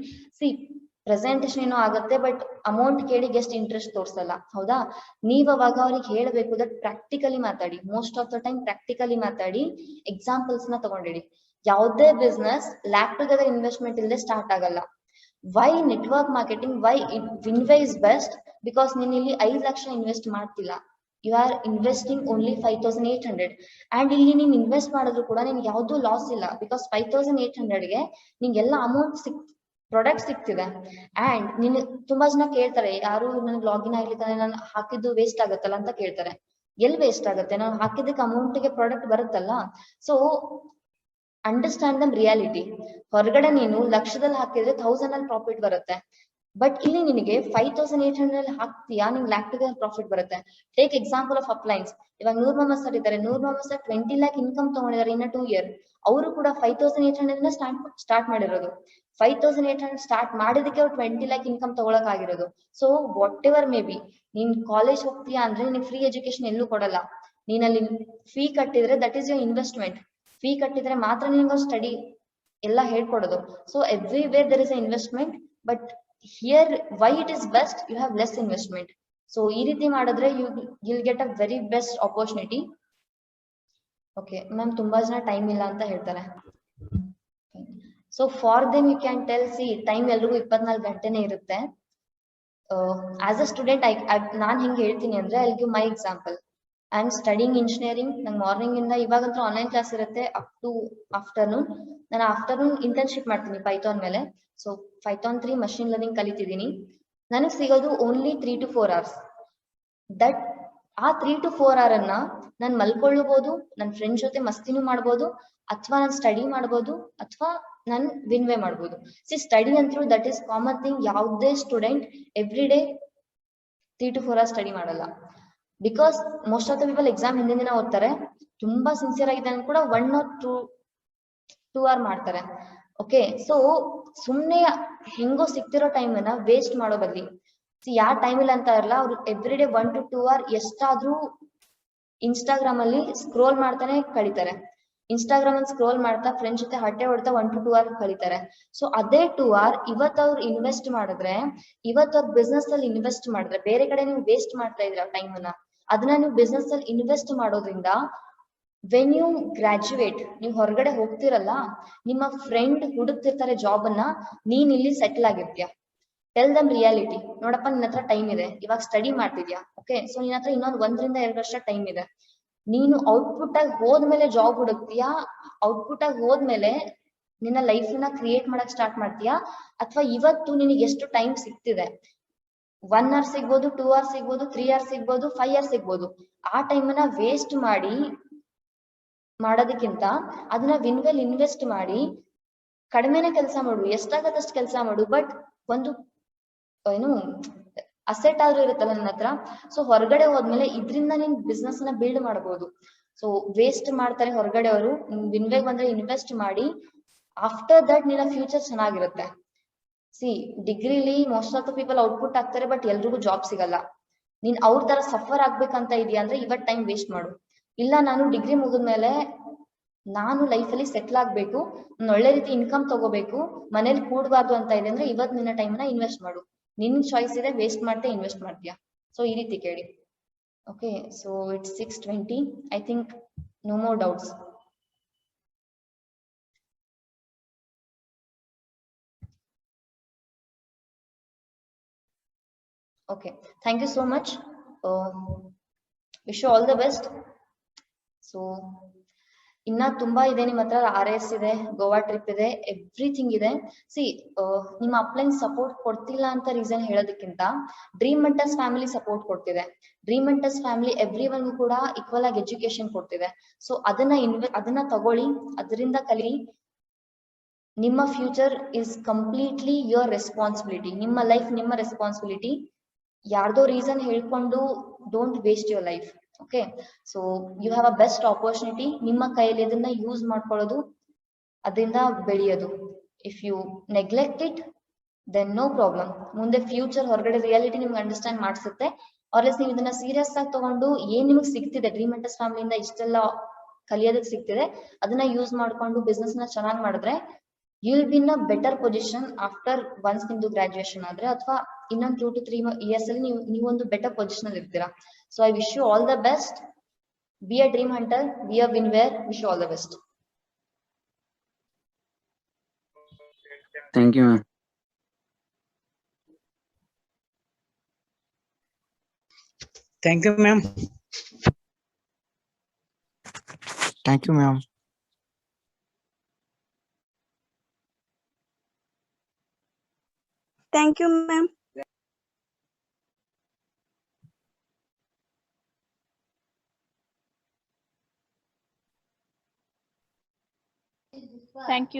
ಪ್ರೆಸೆಂಟೇಷನ್ ಏನೋ ಆಗುತ್ತೆ, ಬಟ್ ಅಮೌಂಟ್ ಕೇಳಿ ಗೆಸ್ಟ್ ಇಂಟ್ರೆಸ್ಟ್ ತೋರ್ಸಲ್ಲ, ಹೌದಾ? ನೀವ್ ಅವಾಗ ಅವ್ರಿಗೆ ಹೇಳ್ಬೇಕು ದಟ್ ಪ್ರಾಕ್ಟಿಕಲಿ ಮಾತಾಡಿ, most of the time practically ಮಾತಾಡಿ, ಎಕ್ಸಾಂಪಲ್ಸ್ ನ ತಗೊಂಡಿಡಿ. ಯಾವುದೇ ಬಿಸ್ನೆಸ್ ಲ್ಯಾಕ್ ಟುಗೆದರ್ ಇನ್ವೆಸ್ಟ್ಮೆಂಟ್ ಇಲ್ಲದೆ ಸ್ಟಾರ್ಟ್ ಆಗಲ್ಲ. Why network marketing, why Winway is best? Because ನೀನ್ ಇಲ್ಲಿ 5 ಲಕ್ಷ ಇನ್ವೆಸ್ಟ್ ಮಾಡ್ತಿಲ್ಲ, you are investing only 5,800. And ಇಲ್ಲಿ ನೀನ್ ಇನ್ವೆಸ್ಟ್ ಮಾಡಿದ್ರು ಕೂಡ ನಿನ್ಗೆ ಯಾವ್ದು ಲಾಸ್ ಇಲ್ಲ, ಬಿಕಾಸ್ 5,800ಗೆ ನಿಂಗೆಲ್ಲ ಅಮೌಂಟ್ ಪ್ರಾಡಕ್ಟ್ ಸಿಗ್ತಿದೆ. ಅಂಡ್ ನಿನ್ ತುಂಬಾ ಜನ ಕೇಳ್ತಾರೆ, ಯಾರು ನನ್ಗೆ ಲಾಗಿನ್ ಆಗ್ಲಿಕ್ಕೆ ನಾನು ಹಾಕಿದ್ದು ವೇಸ್ಟ್ ಆಗುತ್ತಲ್ಲ ಅಂತ ಕೇಳ್ತಾರೆ. ಎಲ್ಲಿ ವೇಸ್ಟ್ ಆಗುತ್ತೆ? ನಾನು ಹಾಕಿದ್ದಕ್ಕೆ ಅಮೌಂಟ್ಗೆ ಪ್ರಾಡಕ್ಟ್ ಬರುತ್ತಲ್ಲ. ಸೊ ಅಂಡರ್ಸ್ಟ್ಯಾಂಡ್ ದಮ್ ರಿಯಾಲಿಟಿ. ಹೊರಗಡೆ ನೀನು ಲಕ್ಷದಲ್ಲಿ ಹಾಕಿದ್ರೆ 1000 ಅಲ್ಲಿ ಪ್ರಾಫಿಟ್ ಬರುತ್ತೆ, ಬಟ್ ಇಲ್ಲಿ ನಿನಗೆ 5,800 ಅಲ್ಲಿ ಹಾಕ್ತೀಯಾ, ನಿಂಗೆ ಲ್ಯಾಕ್ ಟುಗೆದರ್ ಪ್ರಾಫಿಟ್ ಬರುತ್ತೆ. Take example of appliances. ಇವಾಗ ನೂರ್ ಮೊಹಮ್ಮದ್ ಸರ್ ಇದ್ದಾರೆ, Noor Mohammad sir 20 lakh income ತಗೊಂಡಿದ್ದಾರೆ ಇನ್ನ 2 year. ಅವರು ಕೂಡ 5,800 ಸ್ಟಾರ್ಟ್ ಮಾಡಿರೋದು. 5,800 ಸ್ಟಾರ್ಟ್ ಮಾಡಿದಕ್ಕೆ ಅವ್ರು 20 lakh ಇನ್ಕಮ್ ತಗೊಳಕ್ ಆಗಿರೋದು. So whatever may be, ನೀನ್ ಕಾಲೇಜ್ ಹೋಗ್ತೀಯಾ ಅಂದ್ರೆ ನಿನಗೆ ಫ್ರೀ ಎಜುಕೇಶನ್ ಎಲ್ಲೂ ಕೊಡಲ್ಲ. ನೀನಲ್ಲಿ ಫೀ ಕಟ್ಟಿದ್ರೆ that is your investment. Fee ಕಟ್ಟಿದ್ರೆ ಮಾತ್ರ ನಿನ್ಗೆ ಸ್ಟಡಿ ಎಲ್ಲ ಹೇಳ್ಕೊಡೋದು. So everywhere there is a investment, but here why it is best, you have less investment. So ಈ ರೀತಿ ಮಾಡಿದ್ರೆ you'll get a very best opportunity. Okay ma'am ತುಂಬಾ ಜನ ಟೈಮ್ ಇಲ್ಲ ಅಂತ ಹೇಳ್ತಾರೆ. So for them you can tell, see time ಎಲ್ರಿಗೂ 24 ಗಂಟೆನೇ ಇರುತ್ತೆ. ಆಸ್ ಅ ಸ್ಟೂಡೆಂಟ್ ನಾನು ಹಿಂಗೆ ಹೇಳ್ತೀನಿ ಅಂದ್ರೆ I give my example. I am studying engineering. ನಂಗೆ ಮಾರ್ನಿಂಗ್ ಇಂದ ಇವಾಗಂತೂ ಆನ್ಲೈನ್ ಕ್ಲಾಸ್ ಇರುತ್ತೆ ಅಪ್ ಟು ಆಫ್ಟರ್ನೂನ್. ನಾನು ಆಫ್ಟರ್ನೂನ್ ಇಂಟರ್ನ್ಶಿಪ್ ಮಾಡ್ತೀನಿ ಪೈಥಾನ್ ಮೇಲೆ. ಸೊ ಪೈಥಾನ್ 3 ಮಷಿನ್ ಲರ್ನಿಂಗ್ ಕಲಿತಿದ್ದೀನಿ. ನನಗೆ ಸಿಗೋದು ಓನ್ಲಿ 3 to 4 hours. ದಟ್ ಆ 3 to 4 hour ಅನ್ನ ನಾನು ಮಲ್ಕೊಳ್ಳಬಹುದು, ನನ್ನ ಫ್ರೆಂಡ್ ಜೊತೆ ಮಸ್ತಿನೂ ಮಾಡ್ಬೋದು, ಅಥವಾ ನಾನು ಸ್ಟಡಿ ಮಾಡ್ಬೋದು, ಅಥವಾ ನಾನು ವಿನ್ವೇ ಮಾಡ್ಬೋದು. ಸಿ ಸ್ಟಡಿ ಅಂತೂ ದಟ್ ಈಸ್ ಕಾಮನ್ ಥಿಂಗ್. ಯಾವುದೇ student every day 3 to 4 hours study ಮಾಡಲ್ಲ. Because most of the people exam ಹಿಂದಿನ ದಿನ ಓದ್ತಾರೆ, ತುಂಬಾ ಸಿನ್ಸಿಯರ್ ಆಗಿದ್ದಾನೆ ಕೂಡ 1 or 2 hour ಮಾಡ್ತಾರೆ. ಓಕೆ, ಸೊ ಸುಮ್ನೆ ಹೆಂಗೋ ಸಿಕ್ತಿರೋ ಟೈಮನ್ನ ವೇಸ್ಟ್ ಮಾಡೋ ಬದ್ಲಿ, ಯಾವ ಟೈಮ್ ಇಲ್ಲ ಅಂತ ಇರಲ್ಲ, ಅವ್ರು ಎವ್ರಿ ಡೇ 1 to 2 hour ಎಷ್ಟಾದ್ರೂ ಇನ್ಸ್ಟಾಗ್ರಾಮ್ ಅಲ್ಲಿ ಸ್ಕ್ರೋಲ್ ಮಾಡ್ತಾನೆ ಕಳೀತಾರೆ. ಇನ್ಸ್ಟಾಗ್ರಾಮ್ ಅಲ್ಲಿ ಸ್ಕ್ರೋಲ್ ಮಾಡ್ತಾ ಫ್ರೆಂಡ್ಸ್ ಜೊತೆ ಹರಟೆ ಹೊಡ್ತಾ 1 to 2 hour ಕಳೀತಾರೆ. ಸೊ ಅದೇ 2 hour ಇವತ್ತು ಅವ್ರು ಇನ್ವೆಸ್ಟ್ ಮಾಡಿದ್ರೆ, ಇವತ್ತು ಅವ್ರ ಬಿಸ್ನೆಸ್ ಅಲ್ಲಿ ಇನ್ವೆಸ್ಟ್ ಮಾಡಿದ್ರೆ, ಬೇರೆ ಕಡೆ ನೀವು ವೇಸ್ಟ್ ಮಾಡ್ತಾ ಇದ್ರ ಟೈಮ್ ಅನ್ನ, ಅದನ್ನ ನೀವು ಬಿಸ್ನೆಸ್ ಅಲ್ಲಿ ಇನ್ವೆಸ್ಟ್ ಮಾಡೋದ್ರಿಂದ ವೆನ್ ಯು ಗ್ರಾಜುಯೇಟ್, ನೀವು ಹೊರಗಡೆ ಹೋಗ್ತಿರಲ್ಲ, ನಿಮ್ಮ ಫ್ರೆಂಡ್ ಹುಡುಕ್ತಿರ್ತಾರೆ ಜಾಬ್ ಅನ್ನ, ನೀನ್ ಇಲ್ಲಿ ಸೆಟಲ್ ಆಗಿರ್ತೀಯ. ಟೆಲ್ ದಮ್ ರಿಯಾಲಿಟಿ, ನೋಡಪ್ಪ ನಿನ್ನ ಹತ್ರ ಟೈಮ್ ಇದೆ, ಇವಾಗ ಸ್ಟಡಿ ಮಾಡ್ತಿದ್ಯಾ, ಓಕೆ, ಸೊ ನಿನ್ನ ಹತ್ರ ಇನ್ನೊಂದು 1 ರಿಂದ 2 ವರ್ಷ ಟೈಮ್ ಇದೆ. ನೀನು ಔಟ್ಪುಟ್ ಆಗಿ ಹೋದ್ಮೇಲೆ ಜಾಬ್ ಹುಡುಕ್ತೀಯಾ, ಔಟ್ಪುಟ್ ಆಗಿ ಹೋದ್ಮೇಲೆ ನಿನ್ನ ಲೈಫ್ ನ ಕ್ರಿಯೇಟ್ ಮಾಡಕ್ ಸ್ಟಾರ್ಟ್ ಮಾಡ್ತೀಯಾ, ಅಥವಾ ಇವತ್ತು ನಿನಗೆ ಎಷ್ಟು ಟೈಮ್ ಸಿಗ್ತಿದೆ, 1 hour ಸಿಗ್ಬೋದು, 2 hours ಸಿಗ್ಬೋದು, 3 hours ಸಿಗ್ಬೋದು, 5 years ಸಿಗ್ಬೋದು, ಆ ಟೈಮ್ ಅನ್ನ ವೇಸ್ಟ್ ಮಾಡೋದಕ್ಕಿಂತ ಅದನ್ನ ವಿನ್ವೆಲ್ ಇನ್ವೆಸ್ಟ್ ಮಾಡಿ ಕಡಿಮೆನೆ ಕೆಲಸ ಮಾಡು, ಎಷ್ಟಾಗತ್ತಷ್ಟು ಕೆಲಸ ಮಾಡು, ಬಟ್ ಒಂದು ಏನು ಅಸೆಟ್ ಆದ್ರೂ ಇರುತ್ತಲ್ಲ ನನ್ನ ಹತ್ರ. ಸೊ ಹೊರಗಡೆ ಹೋದ್ಮೇಲೆ ಇದ್ರಿಂದ ನೀನ್ ಬಿಸ್ನೆಸ್ ನ ಬಿಲ್ಡ್ ಮಾಡಬಹುದು. ಸೊ ವೇಸ್ಟ್ ಮಾಡ್ತಾರೆ ಹೊರಗಡೆ ಅವರು, ವಿನ್ವೆಗ್ ಬಂದ್ರೆ ಇನ್ವೆಸ್ಟ್ ಮಾಡಿ, ಆಫ್ಟರ್ ದಟ್ ನಿನ್ನ ಫ್ಯೂಚರ್ ಚೆನ್ನಾಗಿರುತ್ತೆ. ಸಿ ಡಿಗ್ರಿಲಿ most of the people output ಆಗ್ತಾರೆ, ಬಟ್ ಎಲ್ರಿಗೂ ಜಾಬ್ ಸಿಗಲ್ಲ. ನೀನ್ ಅವ್ರ ತರ ಸಫರ್ ಆಗ್ಬೇಕಂತ ಇದೆಯಾ ಅಂದ್ರೆ ಇವತ್ ಟೈಮ್ ವೇಸ್ಟ್ ಮಾಡು. ಇಲ್ಲ ನಾನು ಡಿಗ್ರಿ ಮುಗಿದ್ಮೇಲೆ ನಾನು ಲೈಫಲ್ಲಿ ಸೆಟ್ಲ್ ಆಗ್ಬೇಕು, ಒಳ್ಳೆ ರೀತಿ ಇನ್ಕಮ್ ತಗೋಬೇಕು, ಮನೇಲಿ ಕೂಡಬಾರ್ದು ಅಂತ ಇದೆ ಅಂದ್ರೆ ಇವತ್ ನಿನ್ನ ಟೈಮ್ ನ ಇನ್ವೆಸ್ಟ್ ಮಾಡು. ನಿನ್ ಚಾಯ್ಸ್ ಇದೆ, ವೇಸ್ಟ್ ಮಾಡ್ತಾ ಇನ್ವೆಸ್ಟ್ ಮಾಡ್ತೀಯಾ. ಸೊ ಈ ರೀತಿ ಕೇಳಿ. Okay, so it's 6:20. I think no more doubts. Okay, thank you so much. Wish you all the best. So ಇನ್ನ ತುಂಬಾ ಇದೆ ನಿಮ್ಮ ಹತ್ರ. RS ಇದೆ, ಗೋವಾ ಟ್ರಿಪ್ ಇದೆ, ಎವ್ರಿಥಿಂಗ್ ಇದೆ. ಸಿ ನಿಮ್ಮ ಅಪ್ಲೈನ್ ಸಪೋರ್ಟ್ ಕೊಡ್ತಿಲ್ಲ ಅಂತ ರೀಸನ್ ಹೇಳೋದಕ್ಕಿಂತ ಡ್ರೀಮ್ ಮೆಂಟರ್ಸ್ ಫ್ಯಾಮಿಲಿ ಸಪೋರ್ಟ್ ಕೊಡ್ತಿದೆ. ಡ್ರೀಮ್ ಮೆಂಟರ್ಸ್ ಫ್ಯಾಮಿಲಿ ಎವ್ರಿ ಒನ್ಗೂ ಕೂಡ ಈಕ್ವಲ್ ಆಗಿ ಎಜುಕೇಶನ್ ಕೊಡ್ತಿದೆ. ಸೊ ಅದನ್ನ ತಗೊಳ್ಳಿ, ಅದರಿಂದ ಕಲಿ. ನಿಮ್ಮ future is completely your responsibility. ನಿಮ್ಮ ಲೈಫ್ ನಿಮ್ಮ ರೆಸ್ಪಾನ್ಸಿಬಿಲಿಟಿ. ಯಾರ್ದೋ ರೀಸನ್ ಹೇಳ್ಕೊಂಡು don't waste your life. Okay, so you have a best opportunity. ನಿಮ್ಮ ಕೈಯಲ್ಲಿ ಅದನ್ನ ಯೂಸ್ ಮಾಡ್ಕೊಳ್ಳೋದು, ಅದರಿಂದ ಬೆಳೆಯೋದು. If you neglect it then no problem. ಮುಂದೆ ಫ್ಯೂಚರ್ ಹೊರಗಡೆ ರಿಯಾಲಿಟಿ ನಿಮ್ಗೆ ಅಂಡರ್ಸ್ಟ್ಯಾಂಡ್ ಮಾಡಿಸುತ್ತೆ. ಆರ್ಎಸ್ ನೀವು ಇದನ್ನ ಸೀರಿಯಸ್ ಆಗಿ ತಗೊಂಡು ಏನ್ ನಿಮ್ಗೆ ಸಿಗ್ತಿದೆ ಡ್ರೀಮ್ ಮೆಂಟರ್ಸ್ ಫ್ಯಾಮಿಲಿಯಿಂದ ಇಷ್ಟೆಲ್ಲ ಕಲಿಯೋದಕ್ಕೆ ಸಿಗ್ತಿದೆ, ಅದನ್ನ ಯೂಸ್ ಮಾಡ್ಕೊಂಡು ಬಿಸ್ನೆಸ್ ನ ಚೆನ್ನಾಗಿ ಮಾಡಿದ್ರೆ you will be in a better position after once ನಿಮ್ದು ಗ್ರಾಜುಯೇಷನ್ ಆದ್ರೆ, ಅಥವಾ ಇನ್ನೊಂದು 2 to 3 years ಅಲ್ಲಿ ನೀವೊಂದು ಬೆಟರ್ ಪೊಸಿಷನ್ ಅಲ್ಲಿ ಇರ್ತೀರಾ. So I wish you all the best. Be a dream hunter, be a Winwayer. Wish you all the best. Thank you, ma'am. Thank you, ma'am. Thank you, ma'am. Thank you, ma'am. Thank you.